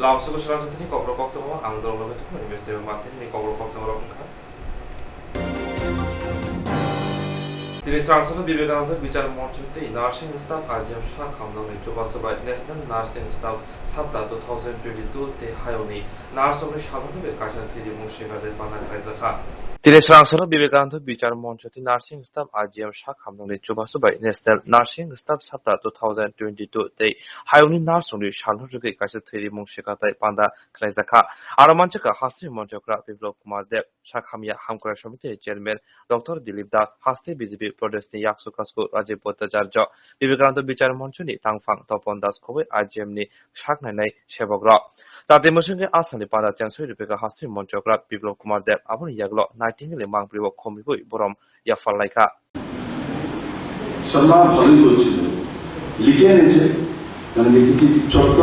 Langsung ke selanjutnya ini kobrol waktu mau angdol lebih tuh investasi mati ini kobrol waktu mau kan. তিনি সাংসদ বিবেকানন্দ বিচার মঞ্চতে nursing staff Azam Shah খামনাংনি জবাসবা national nursing staff সাপ্তাহ 2022 তে হায়নি নার্সংনি সাধারণভাবে কাশা three মুর্শিদাবাদের বানা খাইজাখা তিনি সাংসদ বিবেকানন্দ বিচার মঞ্চতে nursing staff Azam Shah খামনাংনি জবাসবা national nursing staff সাপ্তাহ 2022 তে হায়নি নার্সংনি সাধারণভাবে কাশা থিরি মুর্শিদাবাদের বানা খাইজাখা আর মঞ্চকা হাসি মঞ্চকরা বিপ্লব কুমার দেব শাখামিয়া হামকরা সমিতির চেয়ারম্যান ডক্টর দিলীপ দাস হাসতে বিজেপি প্রদেশনি yaksu kasku Rajiv Bhattacharya Vivekananda Vichar মঞ্চনি তাংফাং তপন দাস খবর আইজিএমনি সাকনাইনাই সেবকরা তাতে মসঙ্গে আসানি পাদা চ্যাংসই রূপেকা হাসি মঞ্চকরা বিপ্লব কুমার দেব আপনি ইয়াগলো নাইটিঙ্গেলে মাংপ্রিব খমিবই বরম ইয়াফাল্লাইকা সম্মান ভালোই বলছিল লিখে এনেছে মানে লিখেছি ছোট্ট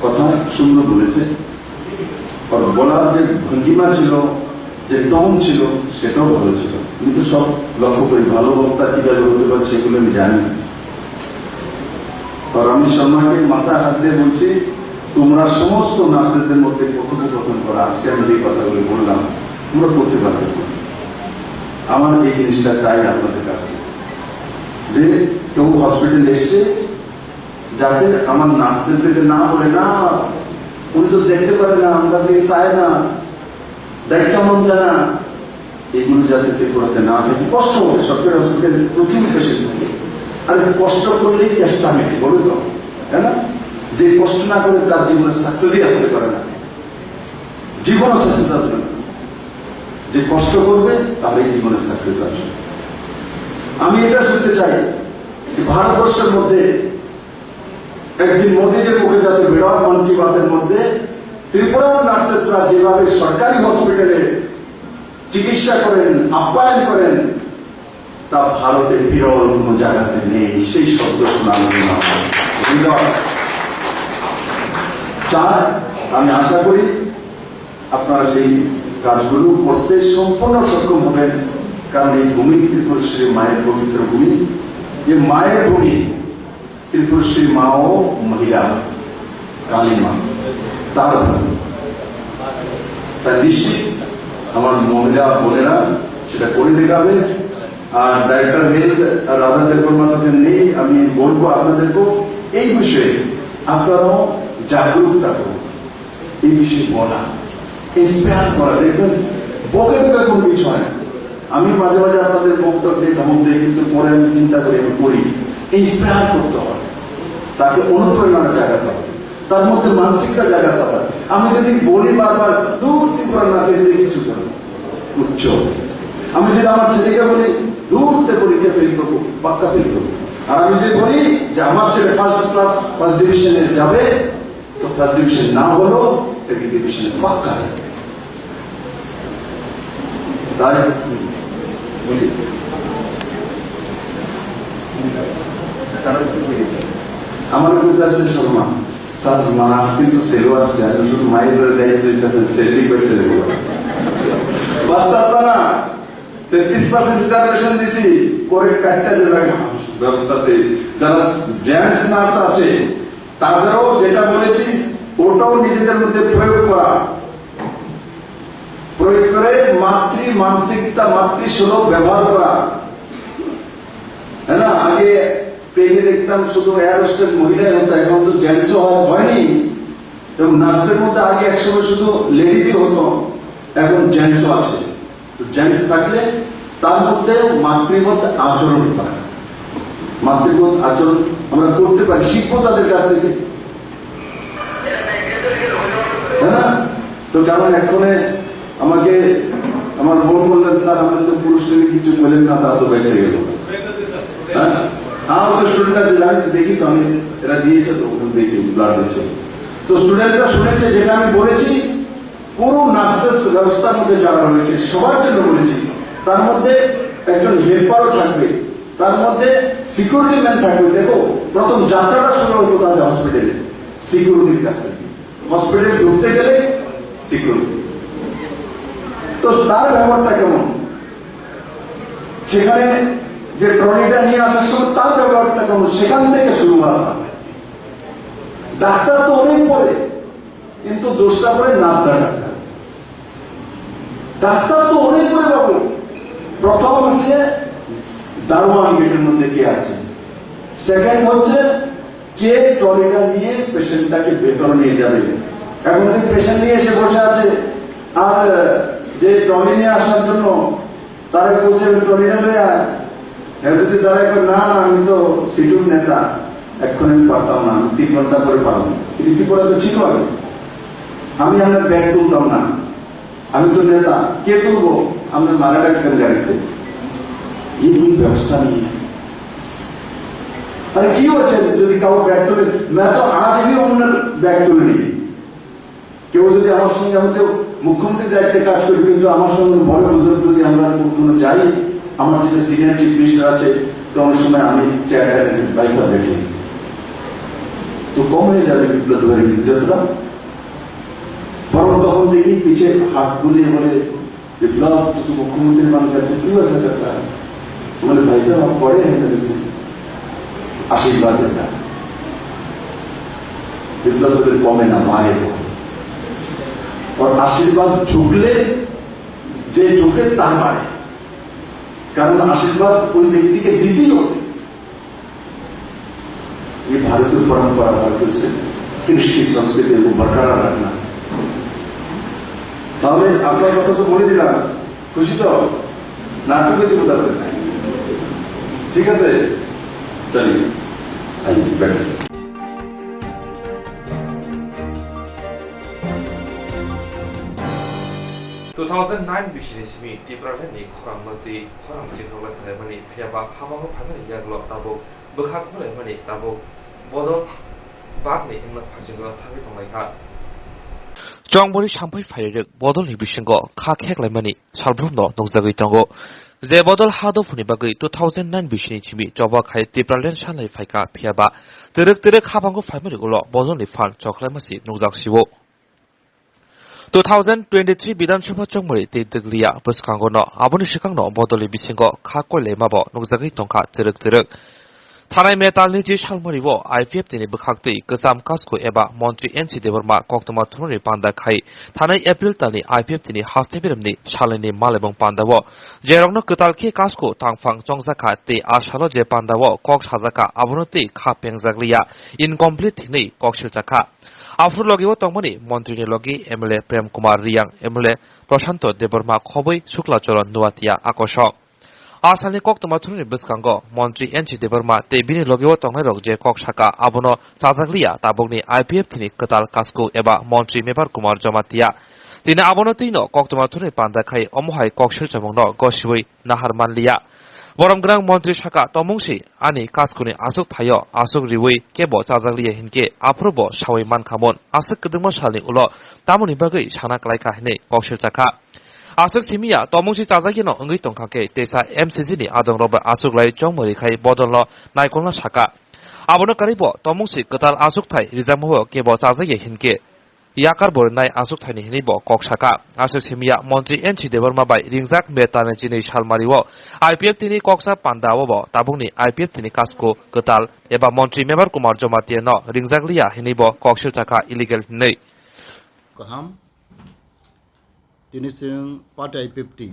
কথা সুন্দর বলেছে আর বলার যে ভঙ্গিমা ছিল যে টোন ছিল সেটাও ভালো ছিল কিন্তু সব লক্ষ্য করি ভালো বক্তা কিভাবে হতে পারে সেগুলো আমি জানি আর আমি সম্মানকে মাথায় হাত দিয়ে বলছি তোমরা সমস্ত নার্সেসদের মধ্যে কথোপকথন করা আজকে আমি যে কথাগুলো বললাম তোমরা করতে পারবে আমার এই জিনিসটা চাই আপনাদের কাছে যে কেউ হসপিটাল এসছে যাতে আমার নার্সেসদেরকে না বলে না উনি তো দেখতে পারে না আমরা চায় না দেখ কেমন জানা এগুলো যাতে করতে না হয় কষ্ট হবে সরকারি হসপিটালে প্রচুর পেশেন্ট থাকে আর কষ্ট করলেই চেষ্টা মেটে বলে তো তাই না যে কষ্ট না করে তার জীবনে সাকসেসই আসতে পারে না জীবনও সাকসেস আসবে না যে কষ্ট করবে তাহলে জীবনে সাকসেস আসবে আমি এটা শুনতে চাই যে ভারতবর্ষের মধ্যে একদিন মোদীজির মুখে যাতে বেরোয় মন কি বাতের মধ্যে ত্রিপুরার নার্সেসরা যেভাবে সরকারি হসপিটালে চিকিৎসা করেন আপ্যায়ন করেন তা ভারতে বিরল কোন জায়গাতে নেই সেই শব্দ চাই আমি আশা করি আপনারা সেই কাজগুলো করতে সম্পূর্ণ সক্ষম হবেন কারণ এই ভূমি ত্রিপুরেশ্বরী মায়ের পবিত্র ভূমি যে মায়ের ভূমি ত্রিপুরেশ্বরী মা ও মহিলা কালী মা তার নিশ্চিত আমার মহিলা বোনেরা সেটা করে দেখাবে আর ডাইরেক্টর হেলথ রাধা দেববর্মাকে নেই আমি বলবো আপনাদেরকেও এই বিষয়ে আপনারাও জাগরুক থাকুন এই বিষয়ে বলা ইন্সপায়ার করা দেখবেন বকে বকে কোনো কিছু হয় না আমি মাঝে মাঝে আপনাদের বক্তব্য দিয়ে ধমক দিই কিন্তু পরে আমি চিন্তা করে আমি করি ইন্সপায়ার করতে হবে তাকে অনুপ্রেরণার জায়গাতে হবে তার মধ্যে মানসিকতা জায়গাতে হবে আমি যদি বলি বারবার দূর ত্রিপুরা নাচে কিছু করবো উচ্চ আমি যদি আমার ছেলেকে বলি দূরতে পরীক্ষা ফেল করবো পাক্কা ফেল করবো আর আমি যদি বলি যে আমার ছেলে ফার্স্ট ডিভিশনে যাবে তো ফার্স্ট ডিভিশন না হলো সেকেন্ড ডিভিশনে পাক্কা তাই বলি আমার কাছে সম্মান স্যার মাস কিন্তু সেলো আছে আর শুধু মায়ের দায়িত্বের কাছে সেলই করছে বাস্তব না 33% রিজার্ভেশন দিছি করে কাটটা জেলা ব্যবস্থাতে যারা জেন্টস নার্স আছে তাদেরও যেটা বলেছি ওটাও নিজেদের মধ্যে প্রয়োগ করে মাতৃ মানসিকতা মাতৃসুলভ ব্যবহার করা হ্যাঁ না আগে ট্রেনে দেখতাম শুধু এয়ার হোস্টেস মহিলাই হতো এখন তো জেন্টসও হয়নি এবং নার্সের মধ্যে আগে একসময় শুধু লেডিজই হতো এখন জেন্টসও আছে তো জেন্টস থাকলে তার মধ্যে মাতৃবোধ আচরণ করা মাতৃবোধ আচরণ আমরা করতে পারি শিখবো তাদের কাছ থেকে হ্যাঁ না তো কারণ এখন আমাকে আমার বোন বললেন স্যার আমাদের তো পুরুষদের কিছু বলেন না তা তো বেঁচে গেল হ্যাঁ আমাদের স্টুডেন্ট আছে জানি দেখি তো আমি এরা দিয়েছে তো দেখি ব্লাড দিচ্ছে তো স্টুডেন্টরা শুনেছে যেটা আমি বলেছি পুরো নার্সেস ব্যবস্থার মধ্যে যারা রয়েছে সবার জন্য বলেছি তার মধ্যে একজন হেল্পারও থাকবে তার মধ্যে সিকিউরিটি ম্যান থাকবে দেখো প্রথম যাত্রাটা শুরু হতো তাদের হসপিটালে সিকিউরিটির কাছ থেকে হসপিটালে ঢুকতে গেলে সিকিউরিটি তো তার ব্যবহারটা কেমন সেখানে যে ট্রলিটা নিয়ে আসার সময় তার ব্যবহারটা কেমন সেখান থেকে শুরু করা হবে ডাক্তার তো অনেক পরে কিন্তু দোষটা করে নার্সরা ডাক্তার। ডাক্তার তো অনেক করে পাবো। প্রথম হচ্ছে দারোয়ান গেটের মধ্যে কে আছে, সেকেন্ড হচ্ছে কে ট্রলিটা নিয়ে পেশেন্টটাকে ভেতরে নিয়ে যাবে। এখন যদি পেশেন্ট নিয়ে এসে বসে আছে আর যে ট্রলি নিয়ে আসার জন্য তারা বলছে ট্রলিটা লয়ে আয়, যদি তারা না আমি তো সিটিউর নেতা, এক্ষুনি আমি পারতাম না, 3 ঘন্টা পরে পারবো, রীতি পরে তো ছিল আগে, আমি আপনার ব্যাগ তুলতাম না, আমি তো নেতা, কে তুলবো, আপনার মারা রাখতেন গাড়িতে। এই ব্যবস্থা নিয়ে আরে কি হচ্ছে যদি কাউ ব্যাগ তুলে, मैं तो आज भी ওনার ব্যাগ তুলে নিই। কেউ যদি আমার সঙ্গে, আমি তো মুখ্যমন্ত্রীর দায়িত্বে কাজ করি, কিন্তু আমার সঙ্গে বড় বুজুর্গ যদি আমরা কোনো যাই, আমার যেটা সিনিয়র চিফ মিনিস্টার আছে, তো অনেক সময় আমি চেয়ারে পয়সা দেখি, তো কম হয়ে যাবে বিপ্লব ইজ্জতটা। বরং তখন দেখি পিছে হাত বুলিয়ে বলে বিপ্লব তো মুখ্যমন্ত্রীর মান करते क्यों ऐसा करता है, बोले भाई साहब आप बड़े हैं मेरे से, आशीर्वाद देता है। বিপ্লব কমে না, মারে তো। और आशीर्वाद झुकले যে ঝুঁকে তার মারে, কারণ आशीर्वाद कोई व्यक्ति के दीदी होते। ये भारतीय परंपरा, भारतीय से कृषि संस्कृति को बरकरार रखना। তাহলে আপনার কথা তো বলে দিলাম, খুশি তো? নাটকে দিব তাহলে, ঠিক আছে? চলিয়ে আইয়ে बैठे। 2009 बिसनि सिमी टिब्रालेनि खरांमति खरां जिनहलाय फायमानि फियाबा हामाहो फायमानि यागल ताबो बोखाक हलायमानि ताबो बदल बागनि इंला फाजिंग थाबि तंलायखा चंबरि सामफाय फायरेक बदलनि बिसिंग खा खेकलायमानि सालब्रमनो नंजागै दंगो जे बदल हादफुनि बागै 2009 बिसनि सिमी जबा खाय टिब्रालेन सालाय फायका फियाबा तेरेक हाबांगो फायमानि उल बदलनि फान चखलायमासि नंजागसिबो 2023 বিধানসভা চংমরি তেদগলিয়া বসকাঙ্গনো আবনি সিকাংনো বদলি বিসিঙ্গ খাকলে মাবো নগজাগै তংখা তেরেক थानाय मेटालनि जि सालमरिबो आईपीएफ तिनि बखाक्तै गोजाम कास्को एबा मन्त्री एनसी देबरमा कक्तमा थुननि पान्दा खाय थानाय एप्रिल तानि आईपीएफ तिनि हास्तेबेरमनि सालनि मालेबं पान्दावो जेरावनो कतालखे कास्को थांफां चंजाखा ते आसालो जे पान्दावो कक साजाका आबनति खा पेंजागलिया इनकमप्लीट थिनै ककसिलजाखा आफुर लगेও तंगमनि मन्त्रीनि लगे एमएलए प्रेम कुमार रियां एमएलए प्रशाন্ত देबरमा खबै शुक्लाचरण नुवातिया आकर्षक आसामनि कक्तमा थुननि बसकांग मन्त्री एनसी देबरमा ते बिनि लगेও तंगनाय रग जे कक साका आबनो चाजागलिया ताबगनि आईपीएफ थिनि कताल कास्को एबा मन्त्री मेबार कुमार जमातिया तिनि आबनो तैनो कक्तमा थुननि पान्दा खाय अमहाय ककसिल जमंनो गसिबै नाहार मानलिया बरमग्रां मन्त्री साका तमुंसि आनि कास्कुनि आसुक थायो आसुक रिवै केबो चाजागलिया हिनके आफुरबो सावै मानखामोन आसुक कदुंमा सालनि उल तामुनि बागै साना कलायका हिनै ककसिल जाखा आसुक सिमिया तमुंसि चाजागिनो अंगै तंखाके तेसा एमसीजी नि आदं रबा आसुक लाई चंमरि खाय बदलनो नायकलना साका आबनो कारिबो तमुंसि कताल आसुक थाय रिजामहो केबो चाजागिया हिनके याकार बरनाय आसुक थायनि हिनैबो कक साका आसुक सिमिया मन्त्री एनसी देबरमा बाय रिंजाक मेटाने जिनै सालमारिवो आईपीएफ तिनि कक्सा पान्दावो ताबुंनि आईपीएफ तिनि कास्को कताल एबा मन्त्री मेबार कुमार जमातियानो रिंजाकलिया हिनैबो ककसिल जाखा इलिगेल हिनै kaham tini sing partai I50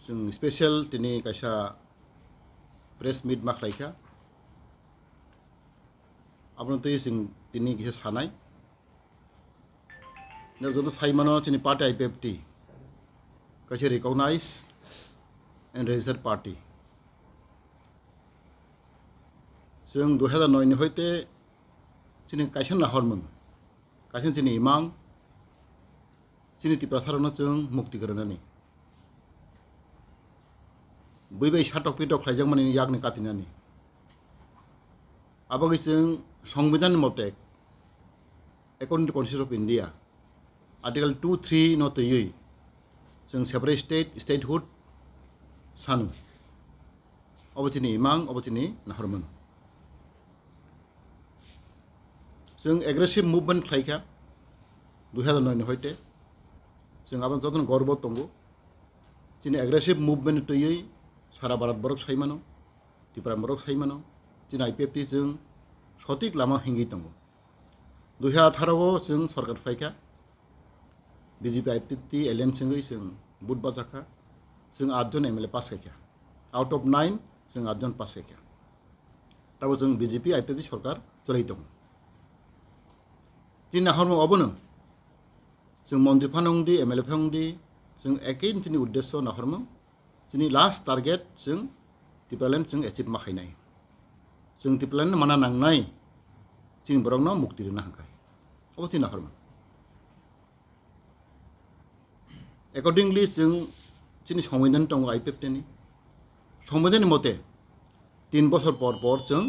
sing special tini kaisa press meet maklaika abon tei sing tini kisa sanai ner joto saimano tini partai I50 kaisa recognized and registered party sing 2009 ni hoite tini kaisa na hormon kaisa tini imang chini ti prasarano chung mukti karanani buibai satok pitok khlaijak mani yakni katinani abagi chung সংবিধান মতে according to Constitution of India Article 2.3 no tei chung separate statehood sanu obachini imang obachini nahorman chung aggressive movement khlaika 2009 hoite जों आबन जतन गर्व तंगो जिनि aggressive movement तयै सारा भारत बरक साइमानो त्रिपुरा बरक साइमानो जिनि IPFT जों सटिक लामा हिंगि तंगो 2018 जों सरकार फायखा बीजेपी आईपीटी एलियंस जों बुट बाजाखा जों 8 जन एमएलए पास खायखा आउट ऑफ 9 जों 8 जन पास खायखा तब जों बीजेपी आईपीटी सरकार चलाई दं दिन नाहरम अबनो जों मन्त्रि फानंदी एमएलए फानंदी जों एके जोंनि उद्देश्य नाहरम जोंनि लास्ट टारगेट जों टिप्रालेण्ड जों एचिभ माखायनाय जों टिप्रालेण्ड माना नांनाय जों बरंनो मुक्ति होनो हांखाय अब जों नाहरम एकॉर्डिंगली जों जोंनि संविधान दं आईपीएफटी संविधान मते 3 बोसोर पर जों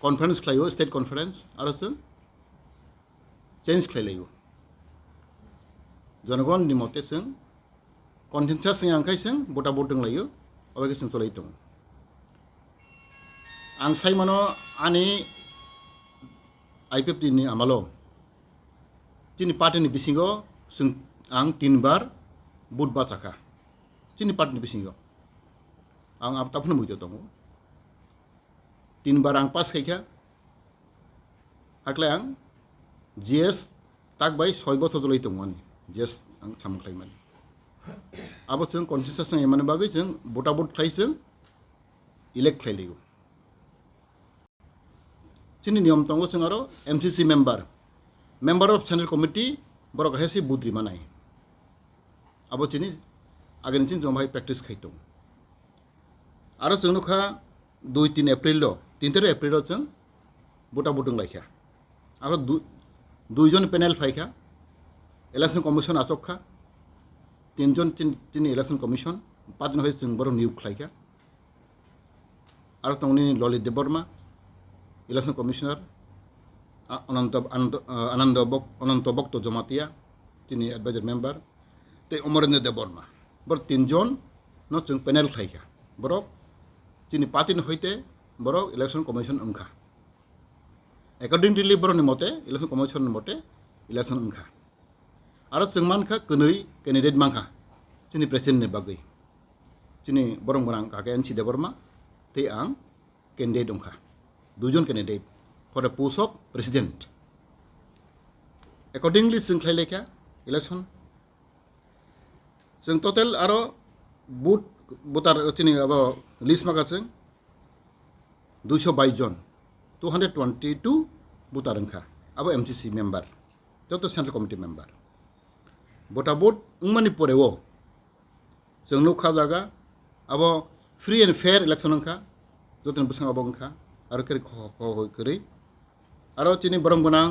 कन्फारेन्स खालायो स्टेट कन्फारेन्स आरो जों चेन्ज खालायो जनगणनि मते जों कन्सेन्सास जों आंखाय जों बटा बट दंलायो अबेखे जों चलाय दं आं साइमानो आनि आईपीएफटी नि आमालो जोंनि पार्टीनि बिसिङाव जों आं 3 बार बुट बाचाखा जोंनि पार्टीनि बिसिङाव आं आबताफोरनो बुंजो दङ 3 बार आं पास खायखा आग्लाय आं जीएस ताक बाय 6 बोसोर जलै दङ आनि जीएस आं सामख्लाय माने अब जों कन्सेन्सास जों एमाने बागै जों बटा बट खाय जों इलेक्ट खायलायो जोंनि नियम दङ जों आरो MCC member of central committee बरक हेसि बुद्रि मानाय अब जोंनि आगेनसिन जों बाहाय प्रेक्टिस खाय दं आरो जों नुखा 2-3 एप्रिल 3 एप्रिल जों बटा बट दंलायखा आरो 2 जन पेनेल फायखा इलेक्शन कमिशन आसखा 3 जन इलेक्शन कमिशन 5 जन जों बर नियुग खायखा आरो तंनि ललित देबबर्मा इलेक्शन कमिशनार अनंत भक्त जमातिया তিনি एडवाइजर मेम्बर ते अमरेन्द्र देबबर्मा बर 3 जन न जों पेनेल खायखा बरक তিনি पार्टीनि हयते बरक इलेक्शन कमिशन ओंखा एकॉर्डिंगली बरनि मते इलेक्शन कमिशन मते इलेक्शन ओंखा आरो जों मानखा कनै कैंडिडेट मांखा जोंनि प्रेसिडेन्टनि बागै जोंनि बरं बरां काका एनसी देबबर्मा ते आं कैंडिडेट ओंखा 2 जन candidate for the post of president accordingly जों खायलायखा इलेक्शन जों टोटल आरो बुट भोटार जोंनि अब लिस्ट माखा जों 222 जन 222 भोटार ओंखा अब एमसीसी मेम्बर तो सेंट्रल कमिटी मेम्बर भोटा भोट उमानि परेव जों नुखा जागा अब फ्री एंड फेयर इलेक्शन ओंखा जतन बसंग अब ओंखा आरो करै करै आरो जोंनि बरं गोनां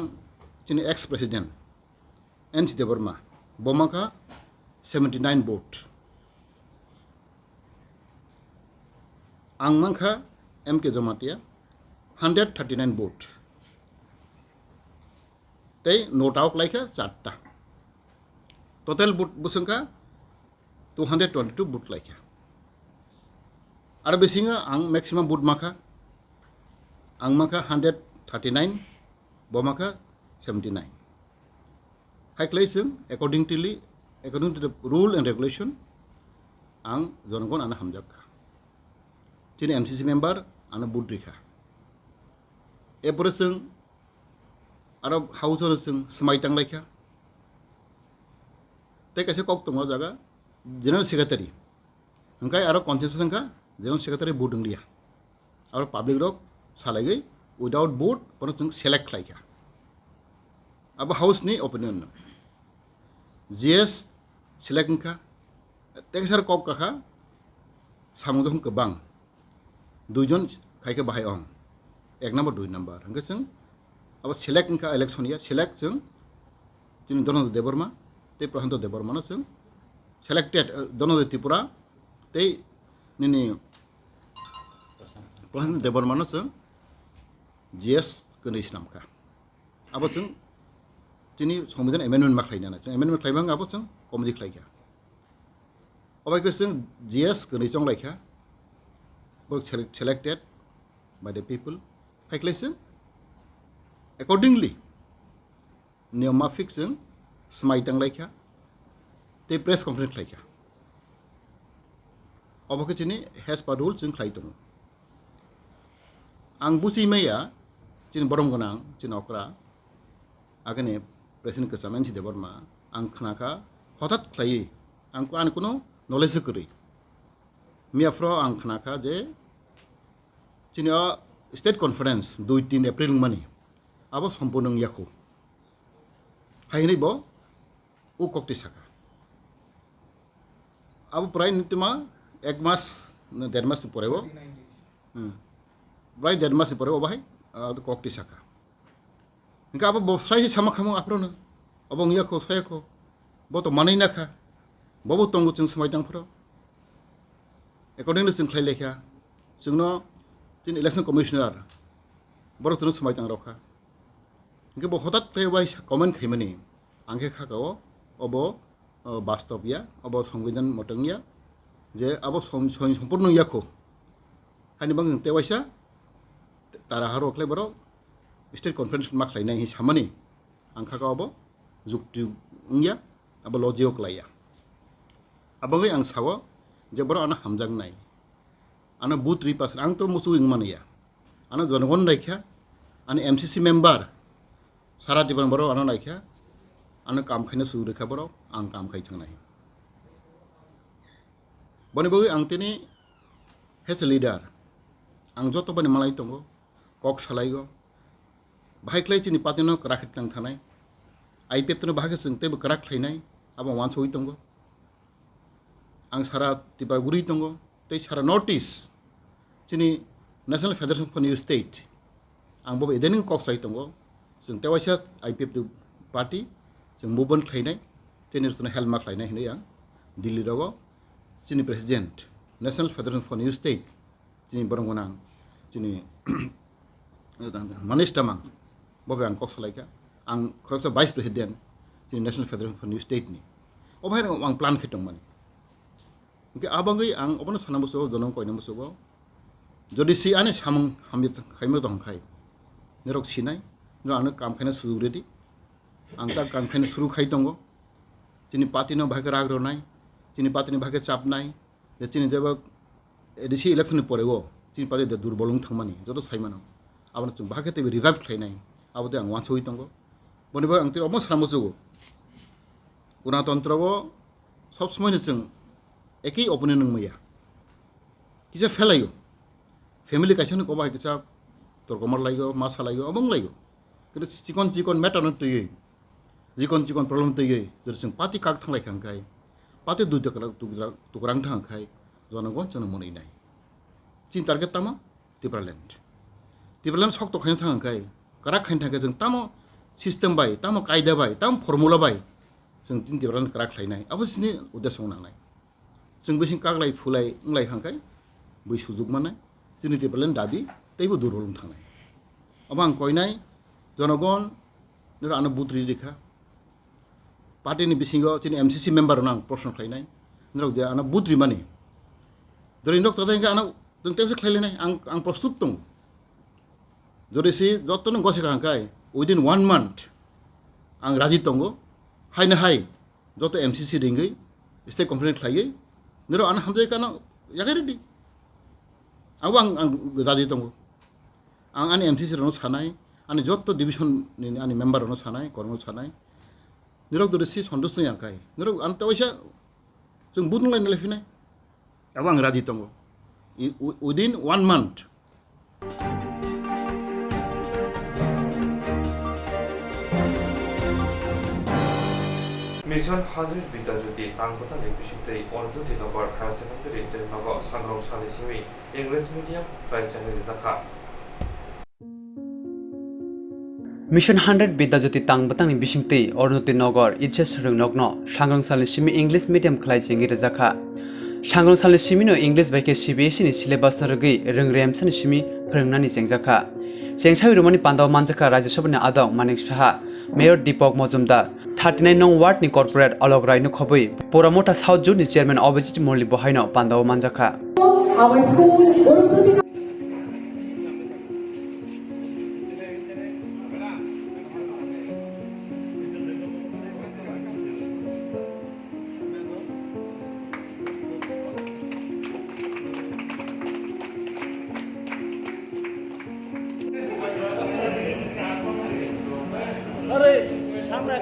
जोंनि एक्स प्रेसिडेंट एनसी देबबर्मा बमाखा 79 भोट आंमांखा एमके जमातिया 139 भोट ते नोट आउट लाइखा 4टा टोटल भोट बसंखा 222 भोट लाइखा आरो बेसिङा आं मैक्सिमाम भोट माखा आंमाखा 139 बमाखा 79 हाइक्लाय जों according to the rule and regulation आं जनगण आनो हामजाखा जोंनि एमसीसी मेम्बर आनो भोट रिखा एपरे जों आरो हाउस जों समायतांलायखा ते कैसे कक दङ जागा जनरल सेक्रेटारि ओंखाय आरो कन्सेन्सास ओंखा जनरल सेक्रेटारि भोट ओंलिया आरो पब्लिक रक सालायगै विदाउट भोट पर जों सेलेक्ट खालायखा अब हाउस नि ओपिनियन जीएस सेलेक्ट ओंखा तेसर कक काखा सामुजों गोबां 2 जन खायखा बाहाय अं 1 नम्बर 2 नम्बर ओंखा जों अब सेलेक्ट ओंखा इलेक्शन या सेलेक्ट जों जोंनि धनन्जय देबबर्मा ते प्रशांत देबबर्मानो जों सेलेक्टेड धनन्जय त्रिपुरा ते निनि प्रशांत देबबर्मानो जों जीएस कनैस नामखा अब जों जोंनि संविधान एमेन्डमेन्ट माखायना जों एमेन्डमेन्ट खालायबां अब जों कमिटि खालायखा अबेखे जों जीएस कनैसं लायखा selected by the people हाइक्लाय जों accordingly नियम माफिक जों समायतांलायखा ते प्रेस कॉन्फ्रेंस खालायखा अबेखे जोंनि हेज पार रुल जों खालाय दङ आं बुजिमैया चिन बरम गनां चिन अकरा आगने प्रेसिडेंट कसामेन सिदे बर्मा आं खनाखा हठात खाई आंको आन कुनो नलेज करी मियाफ्रो आं खनाखा जे चिन स्टेट कॉन्फ्रेंस 2-3 एप्रिल मानी अब सम्पूर्ण याखो हाइनै बो उ कक्ति साका अब प्राय नितमा 1 मास 1.5 मास परेबो प्राय 1.5 मास परेबो बाहाय कक्ति साका इनका अब बफ्राय सामा खामो आफ्रोनो अब याखो सायखो बो तो मानै नाखा बबो तंगु जों समायदांफोराव एकॉर्डिंगली जों खाय लेखा जोंनो दिन इलेक्शन कमिशनार बर जों समायदां रखा इनके बो हठात फैबाय कमेन्ट खैमनि आंखे खागाव अब बास्तवया अब संविधान मतंगिया जे अब सम्पूर्ण याखो हानि बां तेवाइसा तारा हारोखले बरो स्टेट कॉन्फ्रेंस माखलायनाय हिसामनि आंखागाव अब जुक्ति उंगिया अब लजिक लाया abangay ang sawo je boro ana hamjang nai ana booth repass ang to musu ingmania ana jonogon raikha ana MCC member sara diban boro ana naikha ana kam khaina su rekha boro ang kam khai thangnai boni bogi ang tini hes leader ang joto bani malai tongo kok salaigo bahai klai chini patino karakhit tang thanai IPF tino bahage singte bo karak khlainai abo wan soi tongo ang sara tipaguri tongo tei sara notice chini National Federation for New State ang bobo edening kok sai tongo sing tewaisa IPF tu party sing movement khlainai chini suna helma khlainai hinai ang Delhi rogo chini president National Federation for New State chini borongonang chini Manish Tamang bobo ang kok salaika ang khoroksa vice president chini National Federation for New State ni obhai ang plan khitong mani ke abangai ang opon sanamuso jonong koinamuso go jodi si ane samung hamit khaimo dong khai nerok sinai no anu kam khaina suru ready ang ta kam khaina suru khai tongo chini party no bhage rag ro nai chini party ni bhage chap nai je chini jeba edisi election pore go chini party de durbolung thangmani joto saimano abana chung bhage te revive khlainai abode ang wan soi tongo boniba ang ti omo sanamuso go gণতন্ত্র go sob সময় जों एकी ओपने नंग मैया किसा फेलायो family Kaisen को bye किसा तोरकमर LIGO मासा LIGO अबंग LIGO किन्तु चिकन मैटर न तयै चिकन प्रॉब्लम तयै जर जों पार्टी काक थांलाय खांखाय पार्टी दुग्रां थांखाय जनगण जों मनै नाय चिन टारगेट तामा टिब्रालैंड सक तो खाइन थांखाय करा खाइन थांखाय जों तामो सिस्टम बाय तामो कायदा बाय ताम फर्मुला बाय जों दिन टिब्रालैंड करा खालायनाय अबसिनि उद्देश्य नांनाय जों बैसिं कागलाय फुलाय इंलाय खांखाय बै सुजुग माने जोंनि टिब्रालैंड दाबि तैबो दुरबल थांनाय अब आं कयनाय जनगण नोर आनो बुद्रि रेखा पार्टीनि बिसिङाव जोंनि MCC मेम्बर आं प्रश्न खालायनाय नोर जे आनो बुद्रि माने दरिन डक जाय आनो जों तेबसे खालायनाय आं प्रस्तुत दं जरिसि जतन गसे खांखाय विदिन 1 month आं राजि दंगो हायनो हाय जत MCC रिंगै स्टेट कॉन्फ्रेंस खालायै नोर आनो हामजाय कानो यागाय रेडी आं राजि दंगो आं आनि MCC रनो सानाय आनि जत डिविजन नि आनि मेम्बर रनो सानाय कर्म सानाय नोर दरिसि सन्तोष याखाय नोर आन तवैसा जों बुदुंलाय नलायफिनाय अब आं राजि दंगो विदिन 1 month मिशन 100 बिदाजुति तांगबता लेबिसिते अनदु दिनबर हायर सेकेंडरी नग सांग्रं सालिसिमि इंग्लिश मीडियम प्राइचने जाखा मिशन 100 बिदाजुति तांगबतांनि बिसिंते अरुणति नगर इचएस रंगनगनो सांग्रं सालिसिमि इंग्लिश मीडियम खलाइसिंगि जाखा सांग्रं सालिसिमिनो इंग्लिश बाइके CBSE नि सिलेबास रगै रोंग्रेमसनि सिमि फोरोंनानि जेंजाखा जेंसावि रुमनि पान्दाव मानजाखा राज्य सभानि आदौ मानिक साहा मेयर दीपक मजुमदार 39 नং वार्ड नि कॉर्पोरेट अलग रायनो खबै पोरामोटा साउथ जोन नि चेयरमैन अभिजित मुरली बहायनो पान्दाव मानजाखा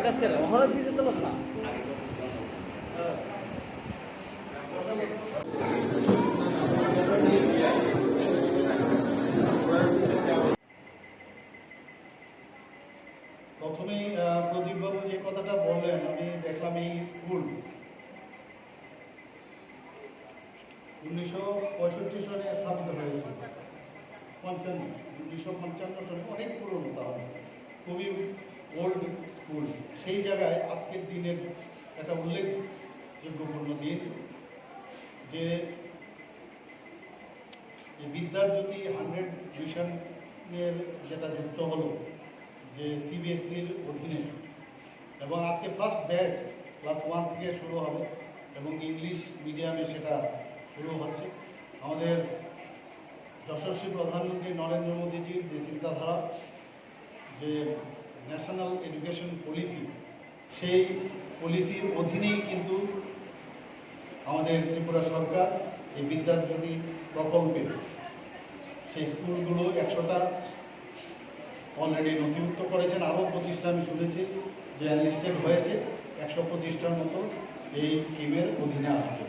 কাজ করে হঠাৎ ভিজে তো বসা প্রথমেই প্রদীপবাবু যে কথাটা বললেন, আমি দেখলাম এই স্কুল 1965 সালে স্থাপিত হয়েছে। 1955 সালে, অনেক পুরনো, তাহলে খুবই ওল্ড স্কুল। সেই জায়গায় আজকের দিনের একটা উল্লেখযোগ্যপূর্ণ দিন, যে বিদ্যাজ্যোতি 100 মিশনের যেটা যুক্ত হলো, যে সিবিএসসির অধীনে, এবং আজকে ফার্স্ট ব্যাচ ক্লাস 1 থেকে শুরু হবে এবং ইংলিশ মিডিয়ামে সেটা শুরু হচ্ছে। আমাদের যশস্বী প্রধানমন্ত্রী নরেন্দ্র মোদীজির যে চিন্তাধারা, যে ন্যাশনাল এডুকেশন পলিসি, সেই পলিসির অধীনেই কিন্তু আমাদের ত্রিপুরা সরকার এই বিদ্যাজ্যোতি প্রকল্পে সেই স্কুলগুলো 100টা অলরেডি নথিভুক্ত করেছেন। আরও 25টা আমি শুনেছি যে অ্যানলিস্টেড হয়েছে। 125টার মতো এই স্কিমের অধীনে আসবে।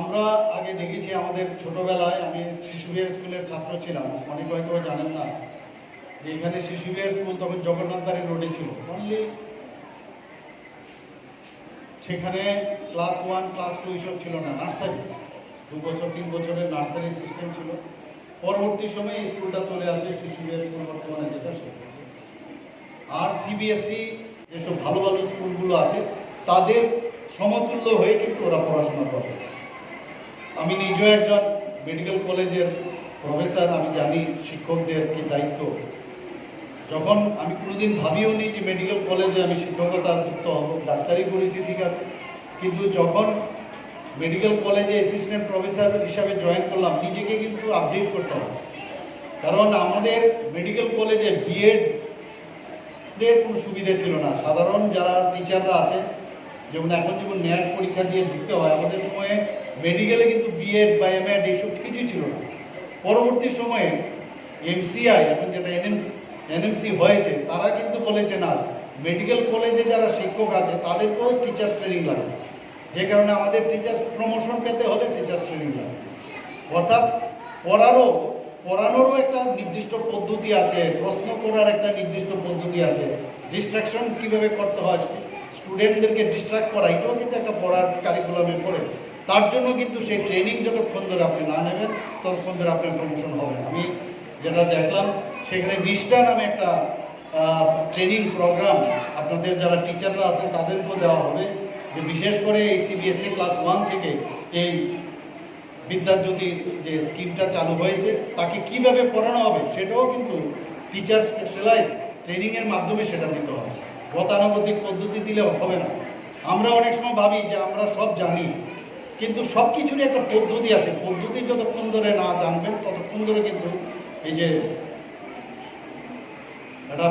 আমরা আগে দেখেছি, আমাদের ছোটবেলায়, আমি শিশু বিহার স্কুলের ছাত্র ছিলাম, অনেক হয়তো জানেন না যে এখানে শিশু বিহার স্কুল তখন জগন্নাথবাড়ি রোডে ছিল অনলি। সেখানে ক্লাস 1 ক্লাস 2 এসব ছিল না, নার্সারি 2 বছর 3 বছরের নার্সারি সিস্টেম ছিল। পরবর্তী সময়ে এই স্কুলটা চলে আসে শিশু বিহার স্কুল বর্তমানে যেটা, আর সিবিএসসি যেসব ভালো ভালো স্কুলগুলো আছে তাদের সমতুল্য হয়ে কিন্তু ওরা পড়াশোনা করে। আমি নিজেও একজন মেডিকেল কলেজের প্রফেসর, আমি জানি শিক্ষকদের কি দায়িত্ব। যখন আমি কোনোদিন ভাবিও নি যে মেডিকেল কলেজে আমি শিক্ষকতা যুক্ত হব, ডাক্তারি করেছি ঠিক আছে, কিন্তু যখন মেডিকেল কলেজে অ্যাসিস্ট্যান্ট প্রফেসর হিসাবে জয়েন করলাম, নিজেকে কিন্তু আপডেট করতে হবে। কারণ আমাদের মেডিকেল কলেজে বিএডের কোনো সুবিধা ছিল না। সাধারণ যারা টিচাররা আছে, যেমন এখন যেমন নেট পরীক্ষা দিয়ে ঢুকতে হয়, আমাদের সময়ে মেডিকেলে কিন্তু বিএড বা এমএড এইসব কিছুই ছিল না। পরবর্তী সময়ে এমসিআই, এখন যেটা এনএমসি হয়েছে, তারা কিন্তু বলেছে না, মেডিকেল কলেজে যারা শিক্ষক আছে তাদেরকেও টিচার্স ট্রেনিং লাগবে। যে কারণে আমাদের টিচার্স প্রমোশন পেতে হলে টিচার্স ট্রেনিং লাগবে। অর্থাৎ পড়ানোরও একটা নির্দিষ্ট পদ্ধতি আছে, প্রশ্ন করার একটা নির্দিষ্ট পদ্ধতি আছে, ডিস্ট্রাকশন কীভাবে করতে হয়, স্টুডেন্টদেরকে ডিস্ট্রাক্ট করা, এটাও কিন্তু একটা পড়ার কারিকুলামে পড়ে। তার জন্য কিন্তু সেই ট্রেনিং যতক্ষণ ধরে আপনি না নেবেন ততক্ষণ ধরে আপনার প্রমোশন হবে না। আমি যেটা দেখলাম, সেখানে নিষ্ঠা নামে একটা ট্রেনিং প্রোগ্রাম আপনাদের যারা টিচাররা আছেন তাদেরকেও দেওয়া হবে, যে বিশেষ করে এই সিবিএসসি ক্লাস 1 থেকে এই বিদ্যাজ্যোতির যে স্কিমটা চালু হয়েছে, তাকে কিভাবে পড়ানো হবে সেটাও কিন্তু টিচার স্পেশালাইজ ট্রেনিংয়ের মাধ্যমে সেটা দিতে হবে। গতানুগতিক পদ্ধতি দিলে হবে না। আমরা অনেক সময় ভাবি যে আমরা সব জানি, কিন্তু সব কিছুরই একটা পদ্ধতি আছে। পদ্ধতি যতক্ষণ ধরে না জানবেন ততক্ষণ ধরে কিন্তু এই যে একটা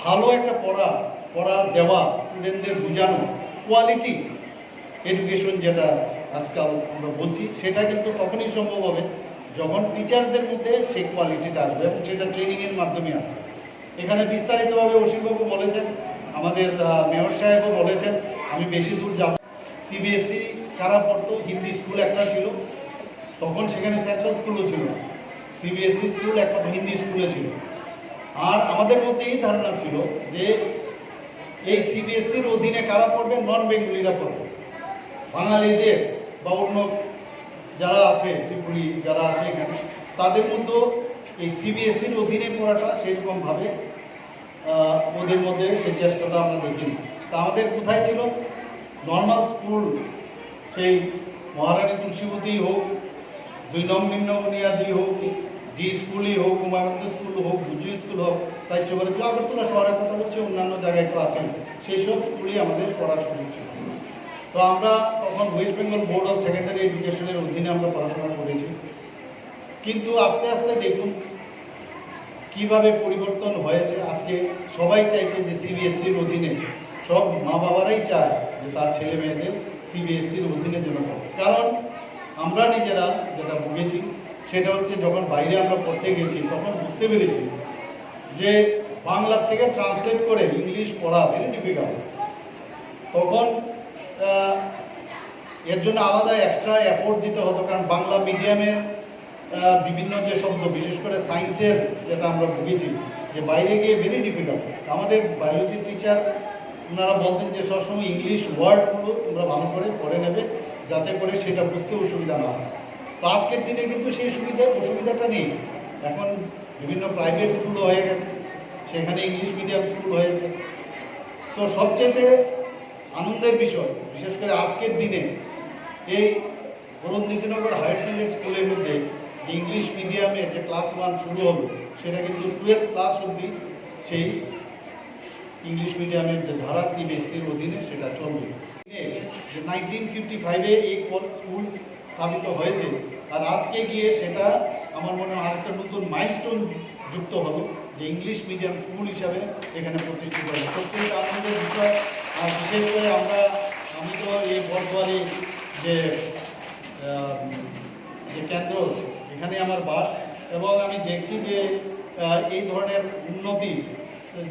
ভালো একটা পড়া দেওয়া, স্টুডেন্টদের বোঝানো, কোয়ালিটি এডুকেশন যেটা আজকাল আমরা বলছি, সেটা কিন্তু তখনই সম্ভব হবে যখন টিচারদের মধ্যে সেই কোয়ালিটিটা আসবে এবং সেটা ট্রেনিংয়ের মাধ্যমে আসবে। এখানে বিস্তারিতভাবে অসীমবাবু বলেছেন, আমাদের মেয়র সাহেবও বলেছেন, আমি বেশি দূর যাব। সিবিএসসি কারা পড়তো, হিন্দি স্কুল একটা ছিল, তখন সেখানে সেন্ট্রাল স্কুলও ছিল, সিবিএসসি স্কুল একমাত্র হিন্দি স্কুলে ছিল। আর আমাদের মধ্যে এই ধারণা ছিল যে এই সিবিএসসির অধীনে কারা পড়বে, নন বেঙ্গলিরা পড়বে। বাঙালিদের বা অন্য যারা আছে, ত্রিপুরী যারা আছে এখানে, তাদের মধ্যেও এই সিবিএসসির অধীনে পড়াটা সেরকমভাবে ওদের মধ্যে সেই চেষ্টাটা আমরা দেখিনি। তা আমাদের কোথায় ছিল, নর্মাল স্কুল, সেই মহারানী তুলসীবতী হোক, 2 নং নিম্ন বুনিয়াদি হোক, ডি স্কুলই হোক, উমানন্দ স্কুল হোক, বুজু স্কুল হোক, তাই সেবারে আগরতলা শহরের কথা বলছি, অন্যান্য জায়গায় তো আছেন, সেই সব স্কুলই আমাদের পড়ার সুযোগ ছিল। তো আমরা তখন West Bengal board of secondary এডুকেশনের অধীনে আমরা পড়াশোনা করেছি। কিন্তু আস্তে আস্তে দেখুন কিভাবে পরিবর্তন হয়েছে। আজকে সবাই চাইছে যে সিবিএসসির অধীনে, সব মা বাবারাই চায় যে তার ছেলে মেয়েদের সিবিএসসির অধীনে যেন পড়ে। কারণ আমরা নিজেরা যেটা ভুগেছি সেটা হচ্ছে, যখন বাইরে আমরা পড়তে গেছি তখন বুঝতে পেরেছি যে বাংলার থেকে ট্রান্সলেট করে ইংলিশ পড়া ভেরি ডিফিকাল্ট। তখন এর জন্য আলাদা এক্সট্রা এফোর্ট দিতে হতো, কারণ বাংলা মিডিয়ামের বিভিন্ন যে শব্দ, বিশেষ করে সায়েন্সের যেটা আমরা ভুগেছি, যে বাইরে গিয়ে ভেরি ডিফিকাল্ট। আমাদের বায়োলজির টিচার ওনারা বলতেন যে সবসময় ইংলিশ ওয়ার্ডগুলো তোমরা ভালো করে পড়ে নেবে, যাতে করে সেটা বুঝতে অসুবিধা না হয়। তো আজকের দিনে কিন্তু সেই অসুবিধাটা নেই। এখন বিভিন্ন প্রাইভেট স্কুলও হয়ে গেছে, সেখানে ইংলিশ মিডিয়াম স্কুল হয়েছে। তো সবচেয়ে আনন্দের বিষয়, বিশেষ করে আজকের দিনে এই অরুন্ধতিনগর হায়ার সেকেন্ডারি স্কুলের মধ্যে ইংলিশ মিডিয়ামের যে ক্লাস 1 শুরু হলো, সেটা কিন্তু 12th ক্লাস অবধি সেই ইংলিশ মিডিয়ামের যে ধারা সিবিএসসির অধীনে সেটা চলবে। 1955-এ এই স্কুল স্থাপিত হয়েছে, আর আজকে গিয়ে সেটা আমার মনে হয় আরেকটা নতুন মাইলস্টোন যুক্ত হলো, যে ইংলিশ মিডিয়াম স্কুল হিসাবে এখানে প্রতিষ্ঠিত হলো। সত্যি আনন্দের বিষয়। আর বিশেষ করে আমি তো এই বর্ধমানে যে কেন্দ্র, এখানে আমার বাস, এবং আমি দেখছি যে এই ধরনের উন্নতি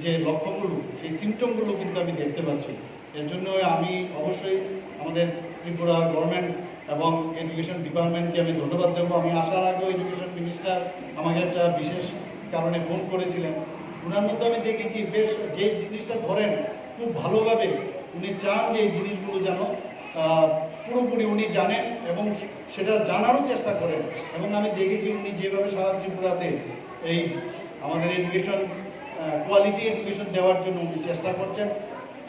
যে লক্ষ্যগুলো, সেই সিমটমগুলো কিন্তু আমি দেখতে পাচ্ছি। এর জন্য আমি অবশ্যই আমাদের ত্রিপুরা গভর্নমেন্ট এবং এডুকেশন ডিপার্টমেন্টকে আমি ধন্যবাদ দেবো। আমি আসার আগেও এডুকেশন মিনিস্টার আমাকে একটা বিশেষ কারণে ফোন করেছিলেন। ওনার মধ্যে আমি দেখেছি বেশ যে জিনিসটা ধরেন খুব ভালোভাবে উনি চান যে এই জিনিসগুলো যেন পুরোপুরি উনি জানেন এবং সেটা জানারও চেষ্টা করেন। এবং আমি দেখেছি উনি যেভাবে সারা ত্রিপুরাতে এই আমাদের এডুকেশন কোয়ালিটি এডুকেশন দেওয়ার জন্য উনি চেষ্টা করছেন।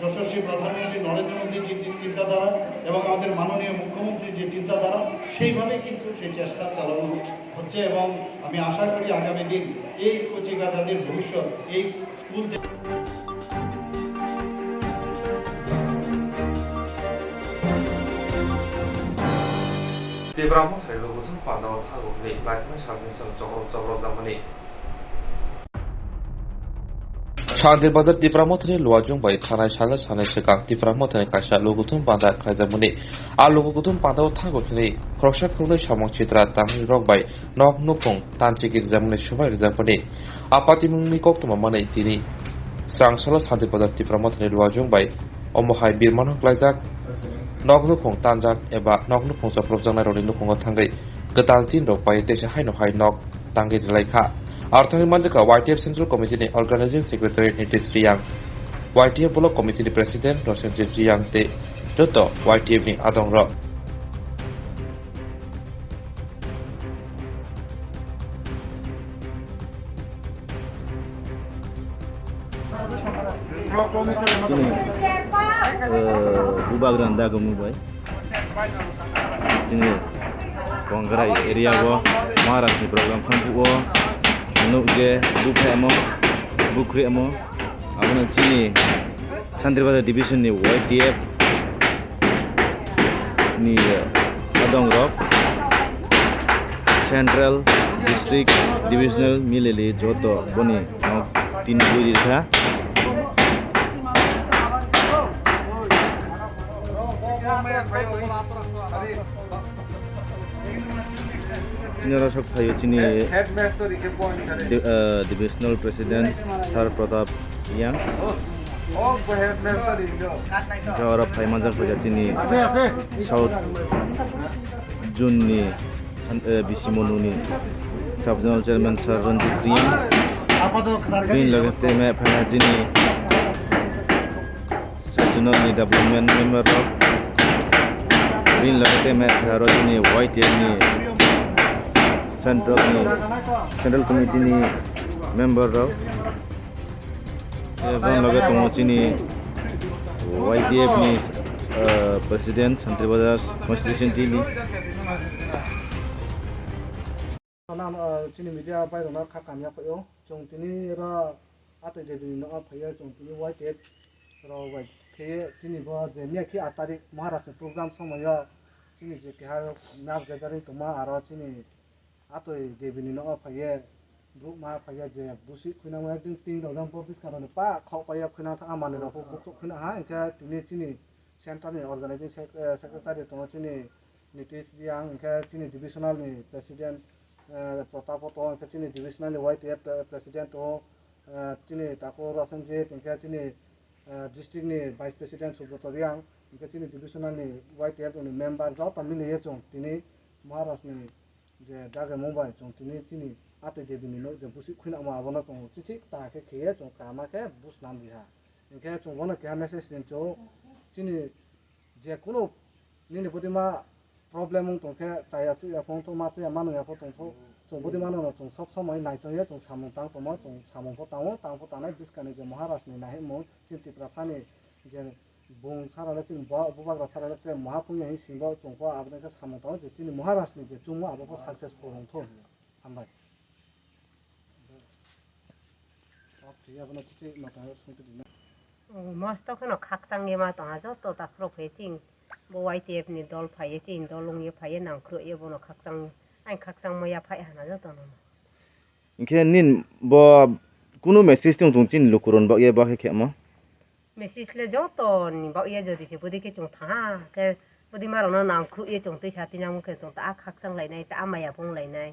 যশস্বী প্রধানমন্ত্রী নরেন্দ্র মোদীর যে চিন্তাধারা এবং আমাদের মাননীয় মুখ্যমন্ত্রীর যে চিন্তাধারা, সেইভাবেই কিন্তু সেই চেষ্টা চালানো হচ্ছে। এবং আমি আশা করি আগামী দিন এই কচিকাচাদের ভবিষ্যৎ এই স্কুল থেকে 대브라모트의 로고는 반다워 타고 네 라이트는 샤브에서 저거 자만이 শান্তিরবাজার টিপ্রামথনে লোয়াজুং বাই থানায় সালে সালে সেকাং টিপ্রামথনে কাইসা লোগুতুম বান্দা খাইজামুনি আর লোগুতুম বান্দাও থাগোথনে খরকসা খুরनै সামং চিত্রা তাংনি রক বাই নক নুপুং তান্ত্রিক জামুনি সবাই রিজামনি আপাতি মুংনি কক্তমা মানে তিনি স্রাংসালা শান্তিরবাজার টিপ্রামথনে লোয়াজুং বাই অমহাই বিরমান হকলাইজাক নক নুপুং তানজাক এবা নক নুপুং জপ্রবজাংনাই রনি নুপুং থাঙ্গै গতাল তিন রক বাই তেসে হাইনো হাই নক তাঙ্গै দিলাইখা Arthur Manjaka YTF Central Committee ni Organizing Secretary Nitish Riyang, YTF Block Committee ni President Rosenjit Riyang te Doto YTF ni Adong Ro. Bubagan dago mubay. Sini Kongrai area go Maharashtra program kampu Nukje bukre amo abona chini Chandrabazar division ni YTF ni Adong Rock Central District Divisional milele joto boni nok tin buri tha Senior Ashok Thayo chini Divisional President Sar Pratap Yang Jawara Phai Manjak Phaja chini South June ni Bisimonu ni Sub General Chairman Sir Ranjit Riyang Green Lagate Me Phaya chini Sajunal ni Development Member of Green Lagate Me Phaya chini YTF ni Central Committee ni member rao এবং লগে তমচিনি YTF ni President Chandrabazar Constitution ni নাম চিনি media পাই না খাকামিয়া কয়ো জং তিনি রা আতে যে দিন না ফাইয়া জং তিনি YTF রা বাই থে চিনি ব যে মিয়াকি 8 তারিখ মহারাষ্ট্র প্রোগ্রাম সময় চিনি যে কেহার নাম গজারি তোমা আর চিনি atoi debini no phaye bu ma phaye je busi khuna ma din ting do jam office karon pa khau pa ya khuna tha amane ro ko khuna ha inka tini chini center ni organizing secretary to chini Nitish Riyang inka chini divisional ni president Pratap to inka chini divisional YTF president to chini tako rasan je tingka chini district ni vice president Subrata Riang tingka chini divisional ni YTF ni member jao tamil ye chong tini Maharashtra ni je daga Mumbai chong tini ate de ni no je busi khuna ma abona chong chichi ta ke khiye chong kama ke bus nam biha tingka chong bona ke message din chong chini je kuno nini budima problem tongke chaya chu ya phong to ma chu ya manu ya pho tong pho chong budima no chong sob somoi nai chong ya chong samung tang to mo chong samung pho tang nai biskani je Maharashtra ni nahi mo chinti prasani je bung sarale chin ba bubag sarale te mahapung ni singbo chong pho abne ka samung tang je chini Maharashtra ni je chumo abo pho successful hong tho ambai ab thiya bana chichi mata sunti din मस्त खनो खाकसांगे मा तङाजो तो ताफ्रो फेचिं बो YTF नि दल फाये चिन दलुं ये फाये नांख्रो ये बनो खाकसां आइ खाकसां मया फाय हाना जतो न इनके nin bo kuno message tung chin lukuron ba ye ba ke ma message ले जो तो नि बा ये जदि से बुदि के चुं था के बुदि मारो न नांख्रो ये चुं तै साति नाम के चुं ता खाकसां लाइनाय ता माया बुं लाइनाय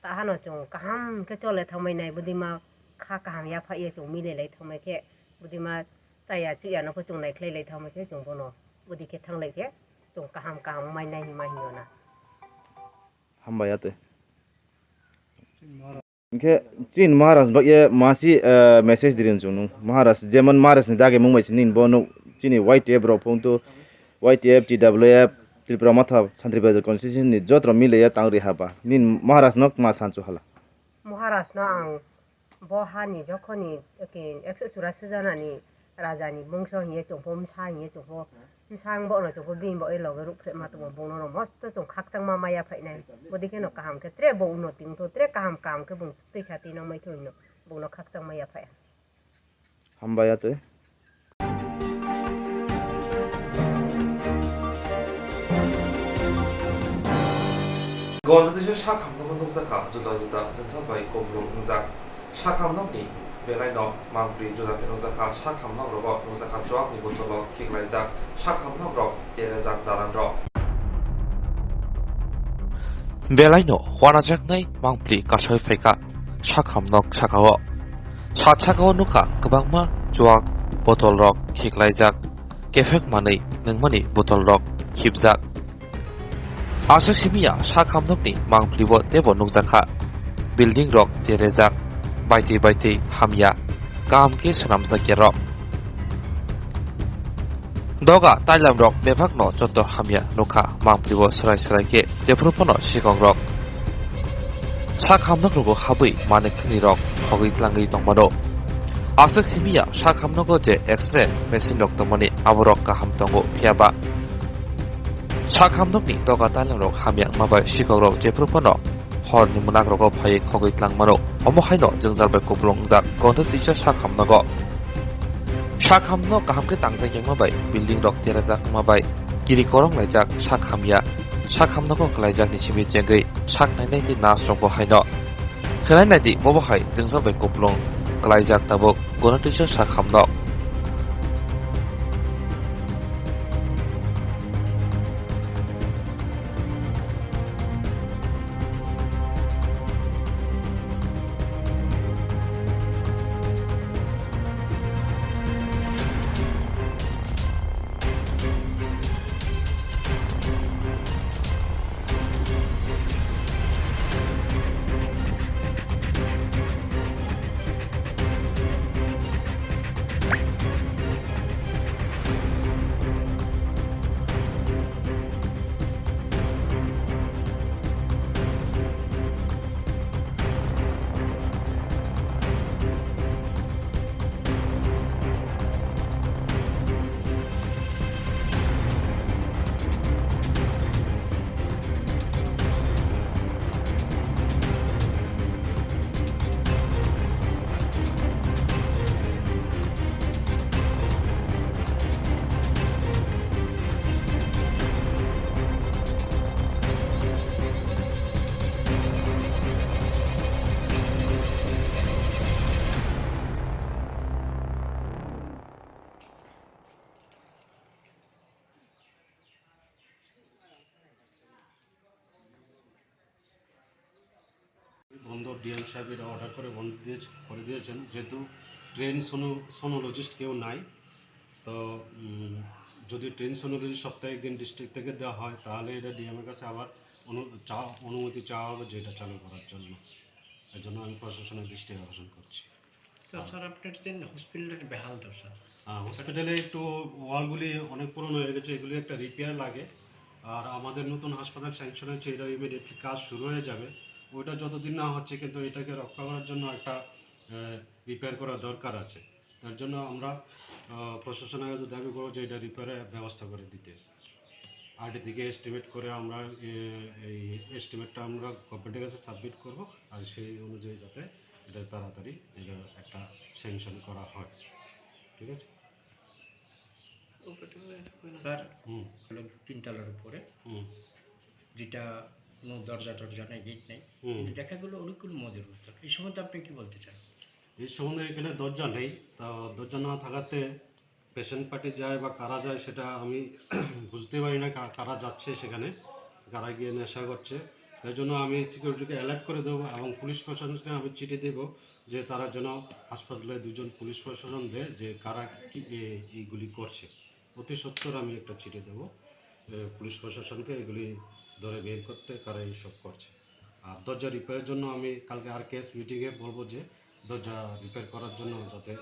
ता हानो चुं काहाम के चले थमायनाय बुदि मा खा काहाम या फाये चुं मिले लै थमाय के बुदि मा चाया चुया न चुं नायख्लै लै थमाय के चुं बनो बुदि के थांलै के चुं काहाम काहाम मायनाय नि माहिनो ना hambayate इनके chin Maharashtra ba ye masi message dirin chunu Maharashtra jeman Maharashtra ni dage mumbai chinin bono chini YTF ro phone to YTF TWF Tripura Matha Santri Bazar constitution ni jotro mile ya tangri haba nin Maharashtra nok ma sanchu hala Maharashtra आं बहानि जखनि एके 184 जनानि राजानि बंश हिये चंपो मसा हिये चंपो मसां बनो चंपो बिन बो yellow रुप फ्रे मातो बनो न मस्त चं खाकसां मा माया फाइनाय बदिके न काहाम के त्रे बो उनो तिं तो त्रे काहाम काम के बुं तै साति न मै थइनो बनो खाकसां माया फाय hambayate gonda de sha kham no no sa kha ju da jan bai ko bro ja sha kham no ni belai no mang pri ju da pe no sa kha sha kham no ro ba no sa kha chwa ni bo to lo khik lai ja sha kham no ro ye ra ja daran ro Belaino wanajak nai mangpli kasoi faika shakham nok sakao sakao nuka kabangma juak botol rok khiklaijak kefek manei nangmani botol rok khibjak asak simia shakham nokni mangplibo tebo nukjakha building rok terejak baiti hamya kam ke sanamjak rok doga tailam rok bebhak no joto hamya nukha mangplibo sarai ke jefrupono sikong rok sakhamnak rogo habui manekhni rok khogui tlangai tongmano asak simia sakhamnago je x-ray machine rok tongmani aborok kaham tongo phiaba sakhamnakni doga tailam rok hamya mabai sikong rok jefrupono hor ni munak rogo phai khogui tlangmano omohaino jengjalbai kublong dak konta tisa sakhamnago sakhamno kahamke tangjak yangmabai building rok terajak mabai kiri korong laijak sakhamya sakhamnako klaijak ni simi jengei saknainai ti nas rok bohaino khelainai di bobohai jengjalbai kublong klaijak tabok gonatisa sakhamno বন্ধ DM সাহেব এটা order করে করে দিয়েছেন, যেহেতু train sonologist কেউ নাই। তো যদি ট্রেন সোনোলজিস্ট সপ্তাহে একদিন ডিস্ট্রিক্ট থেকে দেওয়া হয়, তাহলে এটা ডিএমের কাছে আবার অনুমতি চাওয়া হবে যে এটা চালু করার জন্য। এর জন্য আমি প্রশাসনের দৃষ্টি আকর্ষণ করছি। স্যার আপনার যে হসপিটালের বেহাল দশা, হসপিটালে একটু ওয়ালগুলি অনেক পুরনো হয়ে গেছে, এগুলি একটা রিপেয়ার লাগে। আর আমাদের নতুন হাসপাতাল স্যাংশন হয়েছে, এটা ইমিডিয়েটলি কাজ শুরু হয়ে যাবে। ওইটা যতদিন না হচ্ছে, কিন্তু এটাকে রক্ষা করার জন্য একটা রিপেয়ার করা দরকার আছে। তার জন্য আমরা প্রশাসনের কাছে দাবি করবো যে এটা রিপেয়ারের ব্যবস্থা করে দিতে। আরটি থেকে এস্টিমেট করে আমরা এই এস্টিমেটটা আমরা গভর্নমেন্টের কাছে সাবমিট করব, আর সেই অনুযায়ী যাতে এটা তাড়াতাড়ি এটা একটা স্যাংশন করা হয়। ঠিক আছে স্যার? তিনতলার উপরে যেটা কোনো দরজা নেই, গেট নেই, দেখা গেলো অনেকগুলো মদের উত্তর। এই সম্বন্ধে আপনি কি বলতে চান? এই সম্বন্ধে এখানে দরজা নেই, তা দরজা না থাকাতে পেশেন্ট পার্টি যায় বা কারা যায় সেটা আমি বুঝতে পারি না, কারা যাচ্ছে সেখানে, কারা গিয়ে নেশা করছে। তাই জন্য আমি সিকিউরিটিকে অ্যালার্ট করে দেবো এবং পুলিশ প্রশাসনকে আমি চিঠি দেবো যে তারা যেন হাসপাতালে 2জন পুলিশ প্রশাসন দেয় যে কারা কি এইগুলি করছে। অতি সত্বর আমি একটা চিঠি দেবো পুলিশ প্রশাসনকে, এগুলি ধরে বের করতে, কারা এইসব করছে। আর দরজা রিপেয়ারের জন্য আমি কালকে আর কেস মিটিংয়ে বলবো যে দরজা রিপেয়ার করার জন্য যাতে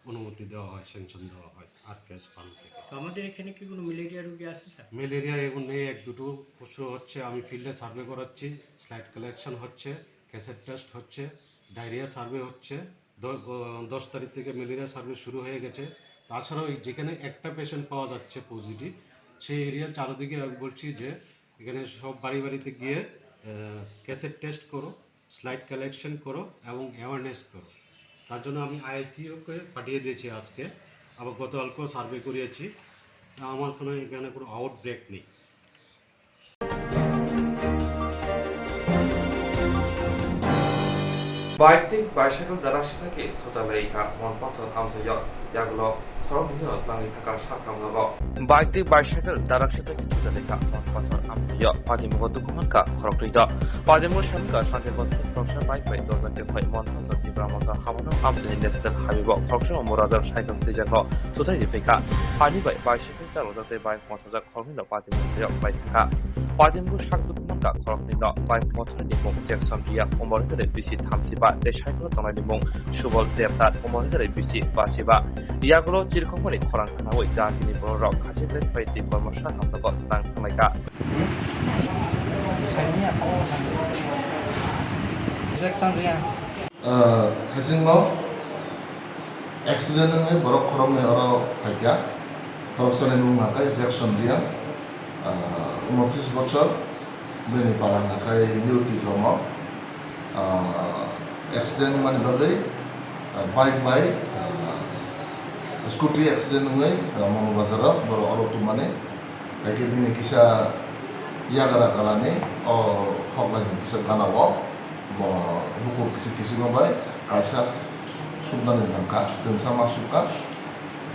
অনুমতি দেওয়া হয়, স্যাংশন দেওয়া হয় আর কেস ফান্ড থেকে। তো আমাদের এখানে কি কোনো ম্যালেরিয়া রোগী আছে স্যার? ম্যালেরিয়া এখন নেই, 1-2 পশু হচ্ছে। আমি ফিল্ডে সার্ভে করাচ্ছি, স্লাইড কালেকশন হচ্ছে, ক্যাসেট টেস্ট হচ্ছে, ডায়রিয়া সার্ভে হচ্ছে। 10 তারিখ থেকে ম্যালেরিয়া সার্ভে শুরু হয়ে গেছে। তাছাড়াও যেখানে একটা পেশেন্ট পাওয়া যাচ্ছে পজিটিভ, সেই এরিয়ার চারদিকে আমি বলছি যে এখানে সব বাড়িতে গিয়ে ক্যাসেট টেস্ট করো, স্লাইড কালেকশন করো এবং অ্যাওয়ারনেস করো। তার জন্য আমি আইসিইউকে পাঠিয়ে দিয়েছি আজকে, আবার গতকালকেও সার্ভে করিয়েছি। আমার কোনো এখানে কোনো আউটব্রেক নেই। Baitik bicycle darashitaki totalreika monpaton amsayo yaglo koromino tlangi taka shakamnago. Baitik bicycle darashitaki totalreika monpaton amsayo padimugo dukumanka korokrido. Padimu shamka shanti bostik proksha bike by dozake phai monpaton dibramoga hamano amsani nestel habibo proksha morazar cycle tijango totalreika. Pani by bicycle darozate bike motoja koromino padimu sayo bike ka. Padimu shakdu ka koroknido bike motor ni mong Jackson dia umorigare bisi thamsiba deshaiklo tonani mong Subol Devtat umorigare bisi basiba yagulo chirkomoni khorang thanawoi jatini borok khasiblet paiti kormosha hamnago tang thamaika Jackson ria थाइसिंगो accident में बरक खरम ने और फाइका खरकसने बुंगा का Jackson दिया 29 বছর बेनि पारा नाकाय निउटी दङ एक्सीडेंट माने बागै बाइक स्कूटी एक्सीडेंट नङै मम बाजाराव बर अरतु माने आइके बिनि किसा यागारा कालानि अ हकलानि किसा गानाव ब हुकुम किसी माबाय कायसा सुबदानि नांका दोंसा मासुका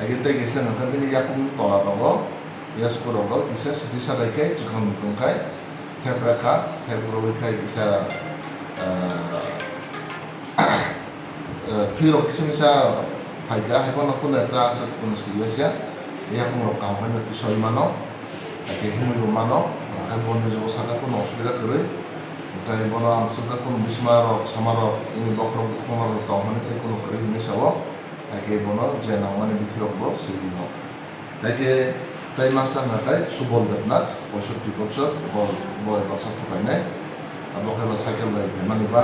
आइके तेगेसे नांका बिनि याकुम तला दङ यास्कुराव किसा city सालायके जिखन दंखाय Hebraka, Hebroika bisa Pirok bisa Haika, Hebon aku nera saat pun seriusnya, ia aku merokam banyak kisah mano, kayak himu mano, Hebon juga sangat pun auswira terus, kayak Hebon ang sangat pun bismarok, samarok, ini bakrok kumarok tahu mana itu kuno kering ini sawo, kayak Hebon jenang mana dipirok bo sedino, kayak তাই মাসা নাকাই সুবল দেবনাথ 65 বছর বয় বাসা থাকাইনাই বখাইবা cycle লাই মানিবা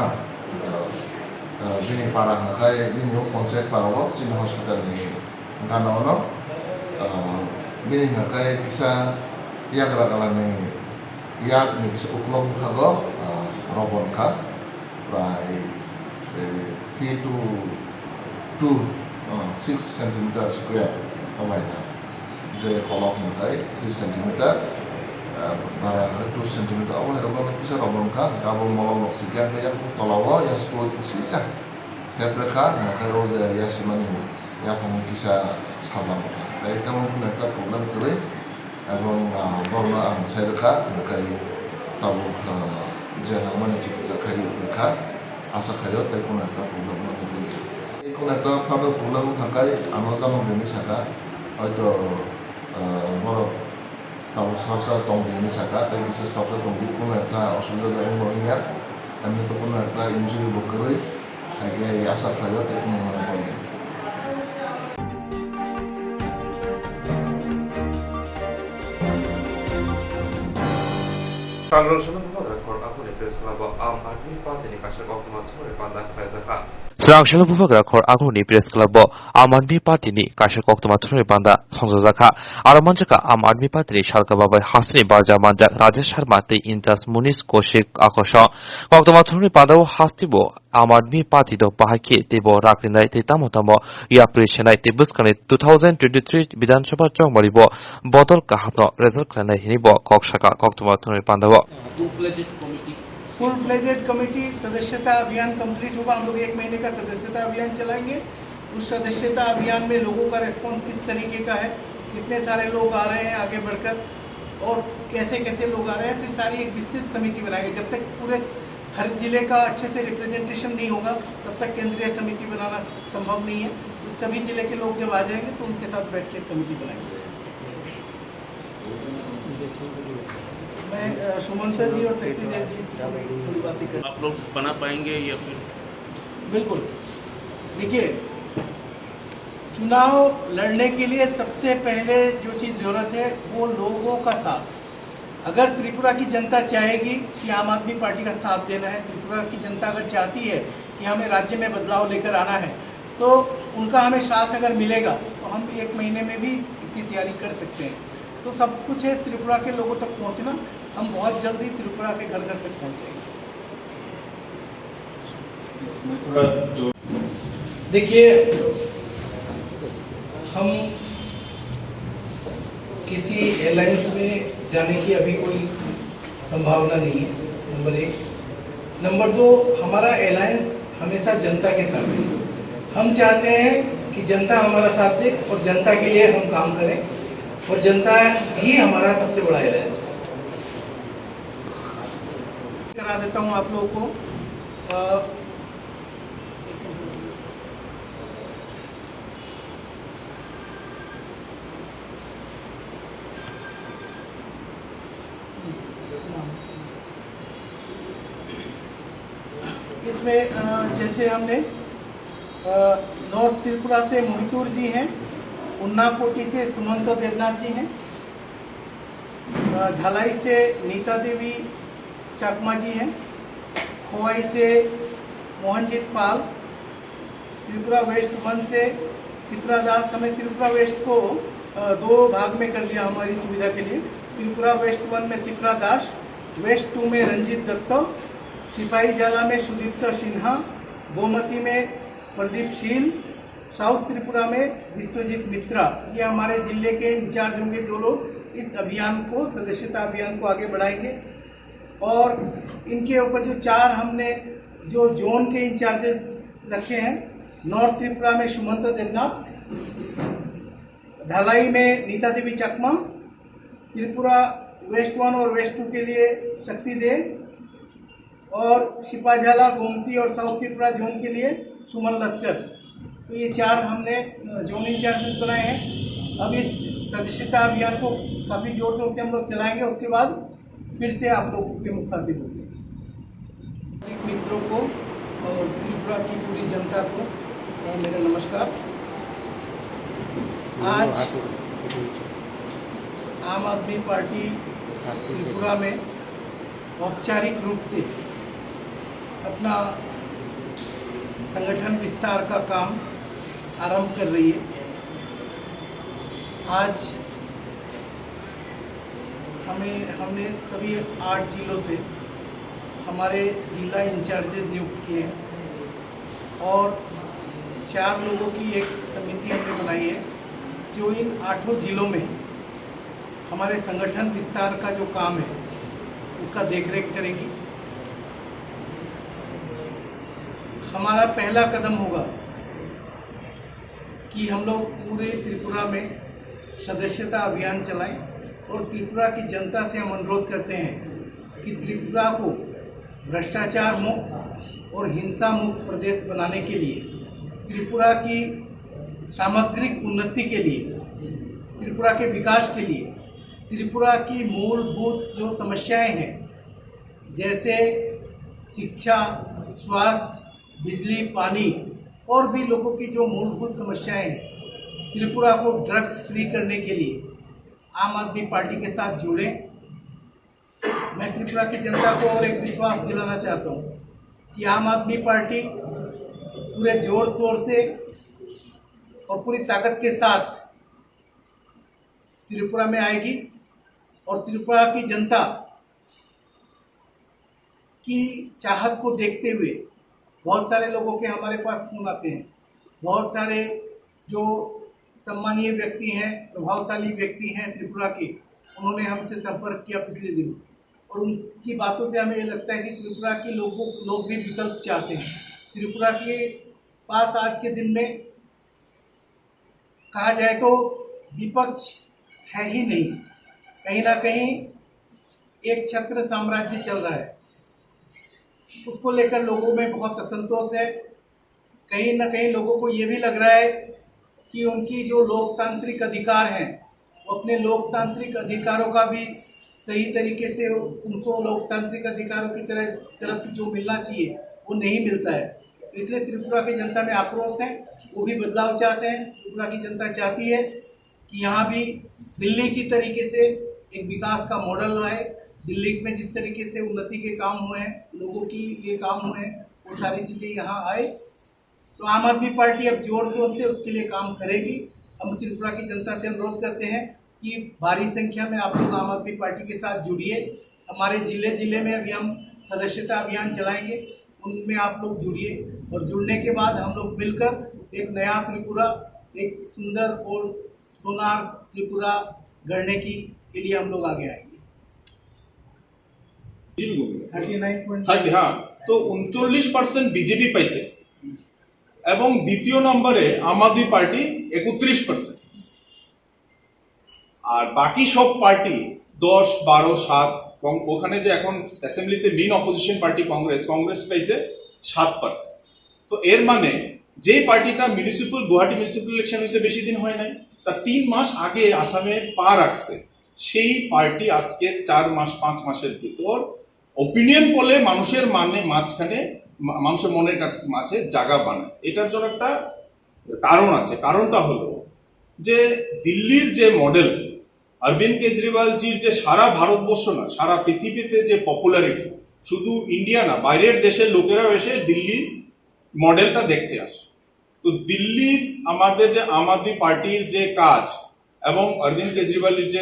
বিনি পারা নাকাই বিনি পঞ্চায়েত পারাও চিনি hospital নি গানাওনো বিনি নাকাই কিসা ইয়াগ্রা গালানি ইয়াক নি কিসা উকলব খাগো রবন খা প্রায় 3 to 6 সেন্টিমিটার স্কয়ার হবাইতা যে কলক নাকাই 3 সেন্টিমিটার বারা 2 সেন্টিমিটার আবার রবন কিসা রবন খা গাবো মলম অক্সিজেন কে তলাও ইয়া স্টোর কিসা হেপ্রেখা নাকাই ও যে ইয়া সিমানি ইয়া কোন কিসা সাজাবো তাই তেমন কোন একটা প্রবলেম করে এবং বর্ণা সাইরখা নাকাই তাবো যে নামানি চিকিৎসা খাই রেখা আশা খাইও তাই কোনো একটা প্রবলেম হবে কোনো একটা ভাবে প্রবলেম থাকায় আমার জানাবেনি শাখা হয়তো বড় তাও সবসা তংবিনি শাখা তাই কিছু সবসা তংবি কোনো একটা অসুবিধা নইয়া আমি তো কোনো একটা ইনজুরি বকরে আগে আশা খাইও তাই কোনো মনে হয় 상경선은 부모들의 걸 아군이 프레스클럽 암 아드미 파티니 가실 걱정만 통을 반다 프레스카 스랑실로 부부가 걸 아군이 프레스클럽 암 아드미 파티니 가실 걱정만 통을 반다 성조자카 아르만자카 암 아드미 파티니 샬카바바이 하스니 바자 만자 라제 샤르마테 인타스 무니스 কোশিক আকর্ষণ 걱정만 통을 반다고 하스티보 आम आदमी पार्टी दो बाहाकी तेबो राखलिनाय ते तामो याप्रिशनाय ते बुस्कानि 2023 विधानसभा चौमरिबो बदल काहनो रिजल्ट खानाय हिनिबो कक्षाका कक्तमा थुनि पांदाबो फुल फ्लेजेड कमेटी सदस्यता अभियान कंप्लीट होगा। हम लोग 1 महीने का सदस्यता अभियान चलाएंगे। उस सदस्यता अभियान में लोगों का रिस्पांस किस तरीके का है, कितने सारे लोग आ रहे हैं आगे बढ़कर और कैसे कैसे लोग आ रहे हैं, फिर सारी एक विस्तृत समिति बनाएंगे। जब तक पूरे हर जिले का अच्छे से रिप्रेजेंटेशन नहीं होगा तब तक केंद्रीय समिति बनाना संभव नहीं है। तो सभी जिले के लोग जब आ जाएंगे तो उनके साथ बैठ के कमेटी बनाएंगे। मैं सुमंता जी और शक्ति देव जी से थोड़ी बातें कर। आप लोग बना पाएंगे या फिर? बिल्कुल, देखिए चुनाव लड़ने के लिए सबसे पहले जो चीज़ जरूरत है वो लोगों का साथ। अगर त्रिपुरा की जनता चाहेगी कि आम आदमी पार्टी का साथ देना है, त्रिपुरा की जनता अगर चाहती है कि हमें राज्य में बदलाव लेकर आना है, तो उनका हमें साथ अगर मिलेगा तो हम 1 महीने में भी इतनी तैयारी कर सकते हैं। तो सब कुछ है त्रिपुरा के लोगों तक पहुंचना। हम बहुत जल्दी त्रिपुरा के घर घर तक पहुंच जाएंगे। देखिए, हम किसी एयरलाइंस में जाने की अभी कोई संभावना नहीं है, नंबर 1। नंबर 2, हमारा एलायंस हमेशा जनता के साथ है। हम चाहते हैं कि जनता हमारा साथ दे और जनता के लिए हम काम करें और जनता ही हमारा सबसे बड़ा एलायंस है। करा देता हूँ आप लोगों को। इसमें जैसे हमने नॉर्थ त्रिपुरा से मोहितूर जी हैं, उन्नाकोटी से सुमंत देवनाथ जी हैं, ढलाई से नीता देवी चकमा जी हैं, खोवाई से मोहनजीत पाल, त्रिपुरा वेस्ट 1 से सिप्रा दास। हमें त्रिपुरा वेस्ट को 2 भाग में कर लिया हमारी सुविधा के लिए। त्रिपुरा वेस्ट 1 में सिप्रा दास, वेस्ट 2 में रंजीत दत्त, सिपाही जाला में सुदीप्त सिन्हा, गोमती में प्रदीप शील, साउथ त्रिपुरा में विश्वजीत मित्रा। ये हमारे जिले के इंचार्ज होंगे जो लोग इस अभियान को, सदस्यता अभियान को आगे बढ़ाएंगे। और इनके ऊपर जो 4 हमने जो जोन के इंचार्जेस रखे हैं, नॉर्थ त्रिपुरा में सुमंत देवनाथ, ढलाई में नीता देवी चकमा, त्रिपुरा वेस्ट 1 और वेस्ट 2 के लिए शक्ति दे, और सिपाझाला, गोमती और साउथ त्रिपुरा जोन के लिए सुमन लश्कर। तो ये 4 हमने जोन इंचार्जेस बनाए हैं। अब इस सदस्यता अभियान को काफ़ी जोर शोर से हम लोग चलाएंगे। उसके बाद फिर से आप लोगों के मुखातिब होंगे। मित्रों को और त्रिपुरा की पूरी जनता को मेरा नमस्कार। आज आम आदमी पार्टी त्रिपुरा में औपचारिक रूप से अपना संगठन विस्तार का काम आरंभ कर रही है। आज हमने सभी 8 जिलों से हमारे जिला इंचार्जेस नियुक्त किए हैं और 4 लोगों की एक समिति हमने बनाई है जो इन 8 जिलों में हमारे संगठन विस्तार का जो काम है उसका देखरेख करेगी। हमारा पहला कदम होगा कि हम लोग पूरे त्रिपुरा में सदस्यता अभियान चलाएं और त्रिपुरा की जनता से हम अनुरोध करते हैं कि त्रिपुरा को भ्रष्टाचार मुक्त और हिंसा मुक्त प्रदेश बनाने के लिए, त्रिपुरा की सामग्रिक उन्नति के लिए, त्रिपुरा के विकास के लिए, त्रिपुरा की मूलभूत जो समस्याएं हैं जैसे शिक्षा, स्वास्थ्य, बिजली, पानी और भी लोगों की जो मूलभूत समस्याएं हैं, त्रिपुरा को ड्रग्स फ्री करने के लिए आम आदमी पार्टी के साथ जुड़े। मैं त्रिपुरा की जनता को और एक विश्वास दिलाना चाहता हूँ कि आम आदमी पार्टी पूरे जोर शोर से और पूरी ताकत के साथ त्रिपुरा में आएगी और त्रिपुरा की जनता की चाहत को देखते हुए बहुत सारे लोगों के हमारे पास फोन आते हैं, बहुत सारे जो सम्मानीय व्यक्ति हैं, प्रभावशाली व्यक्ति हैं त्रिपुरा के, उन्होंने हमसे संपर्क किया पिछले दिनों और उनकी बातों से हमें ये लगता है कि त्रिपुरा के लोग भी विकल्प चाहते हैं। त्रिपुरा के पास आज के दिन में कहा जाए तो विपक्ष है ही नहीं, कहीं ना कहीं एक छत्र साम्राज्य चल रहा है, उसको लेकर लोगों में बहुत असंतोष है। कहीं ना कहीं लोगों को ये भी लग रहा है कि उनकी जो लोकतांत्रिक अधिकार हैं वो अपने लोकतांत्रिक अधिकारों का भी सही तरीके से उनको लोकतांत्रिक अधिकारों की तरफ से जो मिलना चाहिए वो नहीं मिलता है। इसलिए त्रिपुरा की जनता में आक्रोश है, वो भी बदलाव चाहते हैं। त्रिपुरा की जनता चाहती है कि यहाँ भी दिल्ली की तरीके से एक विकास का मॉडल आए। दिल्ली में जिस तरीके से उन्नति के काम हुए हैं, लोगों की ये काम हुए हैं, वो सारी चीज़ें यहाँ आए। तो आम आदमी पार्टी अब जोर शोर से उसके लिए काम करेगी। हम त्रिपुरा की जनता से अनुरोध करते हैं कि भारी संख्या में आप लोग आम आदमी पार्टी के साथ जुड़िए। हमारे जिले में अभी हम सदस्यता अभियान चलाएंगे, उनमें आप लोग जुड़िए और जुड़ने के बाद हम लोग मिलकर एक नया त्रिपुरा, एक सुंदर और सोनार त्रिपुरा गढ़ने के लिए हम लोग आगे आएंगे। 39.30 हाँ, तो 39% বিজেপি পাইছে এবং দ্বিতীয় নম্বরে আম আদমি পার্টি 31%, আর বাকি সব পার্টি 10, 12, 7, ওখানে যে এখন অ্যাসেম্বলিতে মেইন অপোজিশন পার্টি কংগ্রেস পাইছে 7%। তো এর মানে যে পার্টিটা গুয়াহাটি মিউনিসিপ্যাল ইলেকশন হয়েছে বেশি দিন হয় নাই, তার 3 মাস আগে আসামে পা রাখছে, সেই পার্টি আজকে 4 মাস 5 মাসের ভিতর ওপিনিয়ন পোলে মানুষের মাঝখানে মানুষের মনের মাঝে জায়গা বানাচ্ছে। এটার জন্য একটা কারণ আছে। কারণটা হলো যে দিল্লির যে মডেল, অরবিন্দ কেজরিওয়ালজির যে সারা ভারতবর্ষ না সারা পৃথিবীতে যে পপুলারিটি, শুধু ইন্ডিয়া না বাইরের দেশের লোকেরাও এসে দিল্লি মডেলটা দেখতে আসে। তো দিল্লির আমাদের যে আম আদমি পার্টির যে কাজ এবং অরবিন্দ কেজরিওয়ালের যে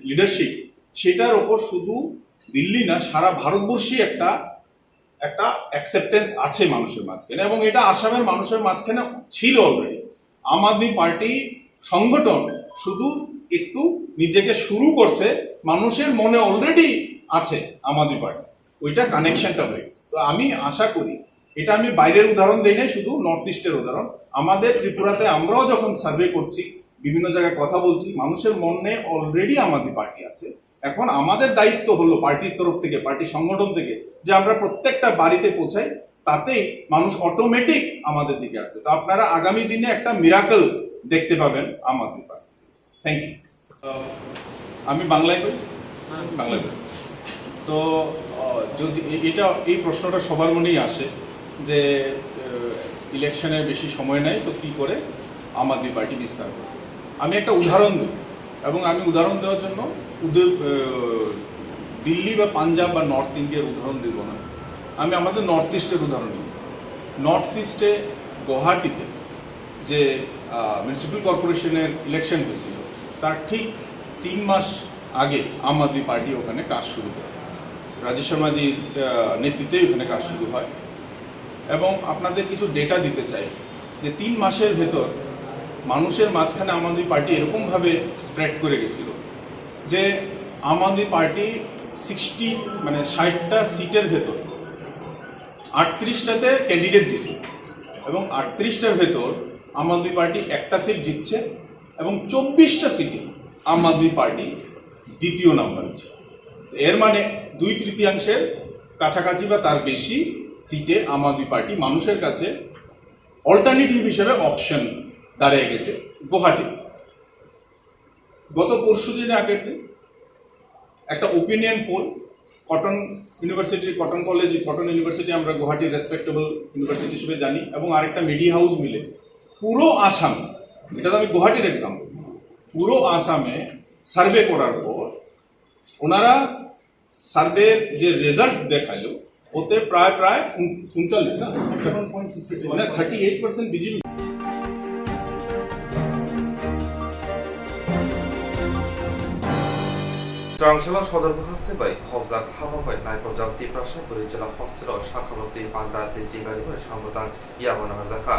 লিডারশিপ, সেটার ওপর শুধু দিল্লি না সারা ভারতবর্ষে একটা অ্যাকসেপ্টেন্স আছে মানুষের মাঝখানে, এবং এটা আসামের মানুষের মাঝখানে ছিল অলরেডি। আম আদমি পার্টি সংগঠন শুধু একটু নিজেকে শুরু করছে, মানুষের মনে অলরেডি আছে আম আদমি পার্টি, ওইটা কানেকশনটা হয়ে গেছে। তো আমি আশা করি, এটা আমি বাইরের উদাহরণ দিই নাই, শুধু নর্থ ইস্টের উদাহরণ। আমাদের ত্রিপুরাতে আমরাও যখন সার্ভে করছি, বিভিন্ন জায়গায় কথা বলছি, মানুষের মনে অলরেডি আম আদমি পার্টি আছে। এখন আমাদের দায়িত্ব হলো পার্টির তরফ থেকে, পার্টির সংগঠন থেকে, যে আমরা প্রত্যেকটা বাড়িতে পৌঁছাই, তাতেই মানুষ অটোমেটিক আমাদের দিকে আসবে। তো আপনারা আগামী দিনে একটা মিরাকল দেখতে পাবেন আম আদমি পার্টি। Thank you. আমি বাংলায় কই, বাংলায় কই। তো যদি এই প্রশ্নটা সবার মনেই আসে যে ইলেকশনের বেশি সময় নেই, তো কি করে আম আদমি পার্টি বিস্তার করে। আমি একটা উদাহরণ দিই, এবং আমি উদাহরণ দেওয়ার জন্য দিল্লি বা পাঞ্জাব বা নর্থ ইন্ডিয়ার উদাহরণ দেব না, আমি আমাদের নর্থ ইস্টের উদাহরণ নিই। নর্থ ইস্টে গুয়াহাটিতে যে মিউনিসিপ্যাল কর্পোরেশনের ইলেকশন হয়েছিল, তার ঠিক 3 মাস আগে আম আদমি পার্টি ওখানে কাজ শুরু করে, রাজেশ শর্মাজির নেতৃত্বে ওখানে কাজ শুরু হয়। এবং আপনাদের কিছু ডেটা দিতে চাই যে 3 মাসের ভেতর মানুষের মাঝখানে আম আদমি পার্টি এরকমভাবে স্প্রেড করে গেছিল যে আম আদমি পার্টি 60টা সিটের ভেতর 38টাতে ক্যান্ডিডেট দিছে, এবং 38টার ভেতর আম আদমি পার্টি একটা সিট জিতছে, এবং 24টা সিটে আম আদমি পার্টি দ্বিতীয় নাম্বার হচ্ছে। এর মানে 2/3 কাছাকাছি বা তার বেশি সিটে আম আদমি পার্টি মানুষের কাছে অল্টারনেটিভ হিসেবে অপশন দাঁড়িয়ে গেছে গুয়াহাটিতে। গত পরশু দিন আগের দিন একটা ওপিনিয়ন পোল কটন ইউনিভার্সিটি আমরা গুয়াহাটির রেসপেক্টেবল ইউনিভার্সিটি হিসেবে জানি, এবং আরেকটা মিডিয়া হাউস মিলে পুরো আসামে, এটা তো আমি গুয়াহাটির এক্সাম্পল, পুরো আসামে সার্ভে করার পর ওনারা সার্ভের যে রেজাল্ট দেখালো ওতে প্রায় 39 না 38% BJP. Trangshila Shodor Haste by Hobzak Hama by Naipojak Depression, Burjala Hospital, Shakamoti, Banda, the Tigari, Shambutan, Yamana Hazaka.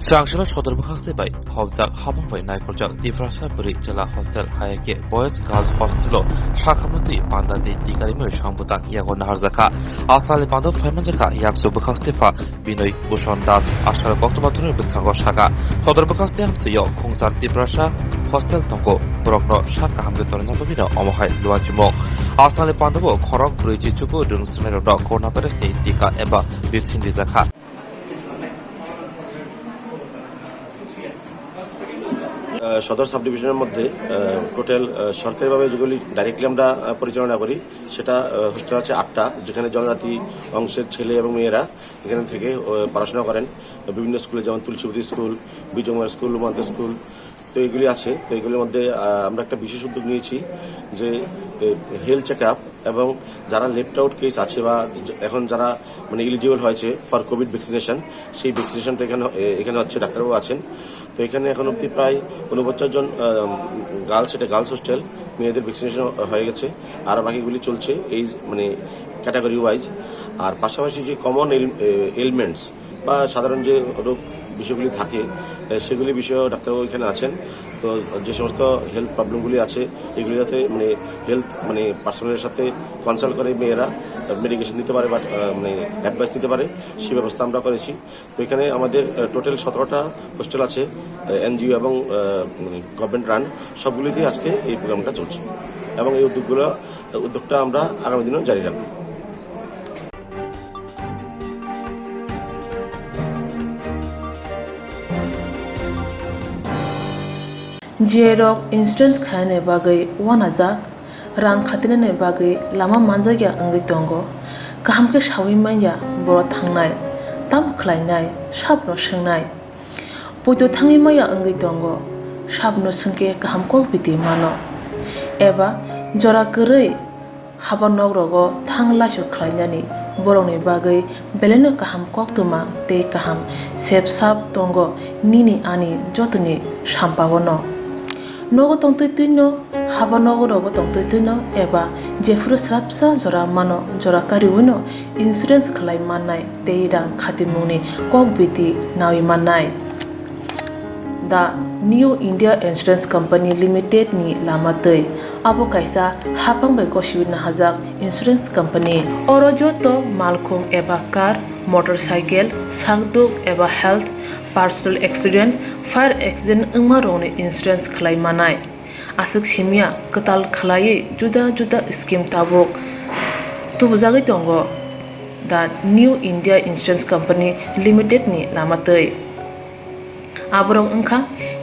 Trangshila Shodor Haste by Hobzak Hama by Naipojak Depression, Burjala Hostel, Hayake, Boys, Girls Hospital, Shakamoti, Banda, the Tigari, Shambutan, Yamana Hazaka, Asali Bando, Famajaka, Yakso Bukastefa, Binoy, Bushon Das, Ashar Kotomatur, Bisango Shaka, Shodor Bukastem, Sayo, Kungsar Depression, Hostel Tongo, Borokno, Shaka Hamlet Tornabina, Omohai, Luajimo, Asali Pandavo, Korok, Bridge, Chuko, Dunsmero, Kona Pereste, Tika, Eba, Bitsin Dizaka. সদর sub ডিভিশনের মধ্যে total সরকারিভাবে যেগুলি directly আমরা পরিচালনা করি সেটা hostel আছে 8টা, যেখানে জনজাতি অংশের ছেলে এবং মেয়েরা এখানে থেকে পড়াশোনা করেন বিভিন্ন স্কুলে, যেমন Tulsibati school, Bijoykumar school, Umanta school. তো এগুলি আছে। তো এগুলির মধ্যে আমরা একটা বিশেষ উদ্যোগ নিয়েছি যে হেলথ চেক আপ, এবং যারা লেফট আউট কেস আছে বা এখন যারা মানে এলিজিবল হয়েছে ফর কোভিড ভ্যাকসিনেশন, সেই ভ্যাকসিনেশনটা এখানে হচ্ছে, ডাক্তারবাবু আছেন। তো এখানে এখন অব্দি প্রায় 49 জন গার্লস, এটা গার্লস হোস্টেল, মেয়েদের ভ্যাকসিনেশন হয়ে গেছে, আর বাকিগুলি চলছে এই মানে ক্যাটাগরি ওয়াইজ। আর পাশাপাশি যে কমন এলিমেন্টস বা সাধারণ যে রোগ বিষয়গুলি থাকে সেগুলি বিষয়েও ডাক্তারবাবু এখানে আছেন। তো যে সমস্ত হেলথ প্রবলেমগুলি আছে এগুলি যাতে মানে হেলথ মানে পার্সোনালের সাথে কনসাল্ট করে মেয়েরা মেডিকেশন দিতে পারে বা মানে অ্যাডভাইস দিতে পারে, সেই ব্যবস্থা আমরা করেছি। তো এখানে আমাদের টোটাল 17টা হোস্টেল আছে, এনজিও এবং গভর্নমেন্ট রান, সবগুলিতেই আজকে এই প্রোগ্রামটা চলছে, এবং এই উদ্যোগটা আমরা আগামী দিনেও জারি রাখব। Jerok insurance khane bagai wanajak rang khatinane bagai lama manjagya angai tongo kaham ke shawi manya boro thangnai tam khlainai sabno swngnai poito thangi maya angai tongo sabno sungke kaham ko biti mano eba jora korei habanok rogo thangla su khlainani boroni bagai beleno kaham koktuma te kaham sep sap tongo nini ani jotoni sampawono nogo tongtoi tuino haba nogo rogo tongtoi tuino eba jefuru srapsa jora mano jora kariuno insurance khlai mannai teirang khatimuni kok biti nawi mannai. The New India Insurance Company Limited ni lamatei abo kaisa hapang bai kosibina hajak insurance company oro joto malkhung eba car, motorcycle, sakduk eba health, personal accident, fire accident ungma rone insurance khlai manai asuk simia katal khlai juda juda scheme tabok tubjagai tongo the New India Insurance Company Limited ni lamatei aborong ungkha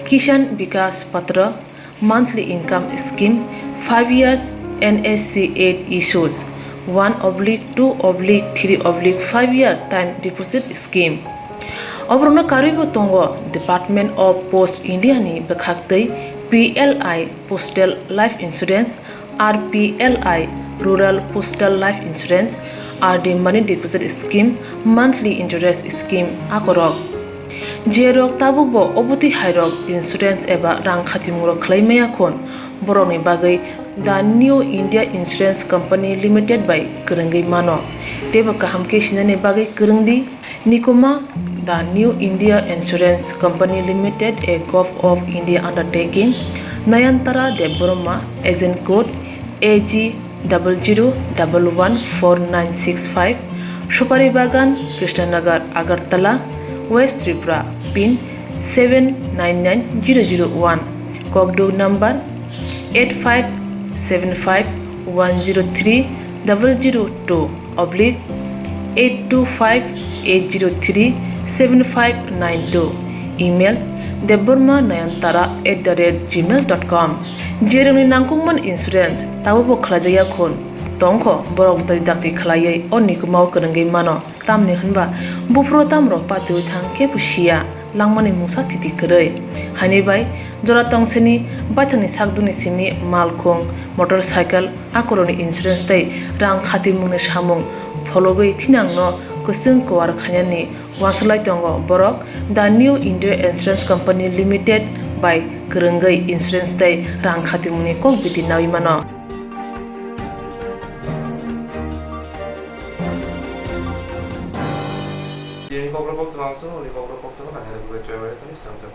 Kishan Vikas Patra monthly income scheme 5 years NSC 8 issues 1/2/3/5 year time deposit scheme obrona karibo tongo Department of Post India ni bekhaktei PLI Postal Life Insurance, RPLI Rural Postal Life Insurance, RD Money Deposit Scheme, Monthly Interest Scheme akorok jerok tabukbo obuti hairok insurance eba rang khatimuro khlaimaya khon boroni bagai the New India Insurance Company Limited by Kurungai mano teba kaham ke sinane bagai kurungdi nikoma the New India Insurance Company Limited a Gov of India undertaking Nayantara Deborma agent code AG 00114965 Shupari Bagan Krishnanagar Agartala West Tripura pin 799001 Kogdo number 8575 /825-803-7592. Email debormanayantara@gmail.com. Jeremy nangkungman insurance tawo bo khlajaya khon tongkho borok dai dakti khlaiye onni kumau kanangai mano tamni hanba bufro tamro patu thang ke pusia langmani musa titi krai hani bai jora tongseni bathani sakduni simi malkhong motorcycle akoroni insurance tai rang khati mungni samung phologoi thinangno kusung kwar khanyani waslai tongo borok the new India Insurance Company Limited by Kerengai Insurance tai rang khati mungni kok biti nawi mano. Ini kau berapa waktu langsung, ini kau berapa waktu kan ada beberapa cewek tadi sangat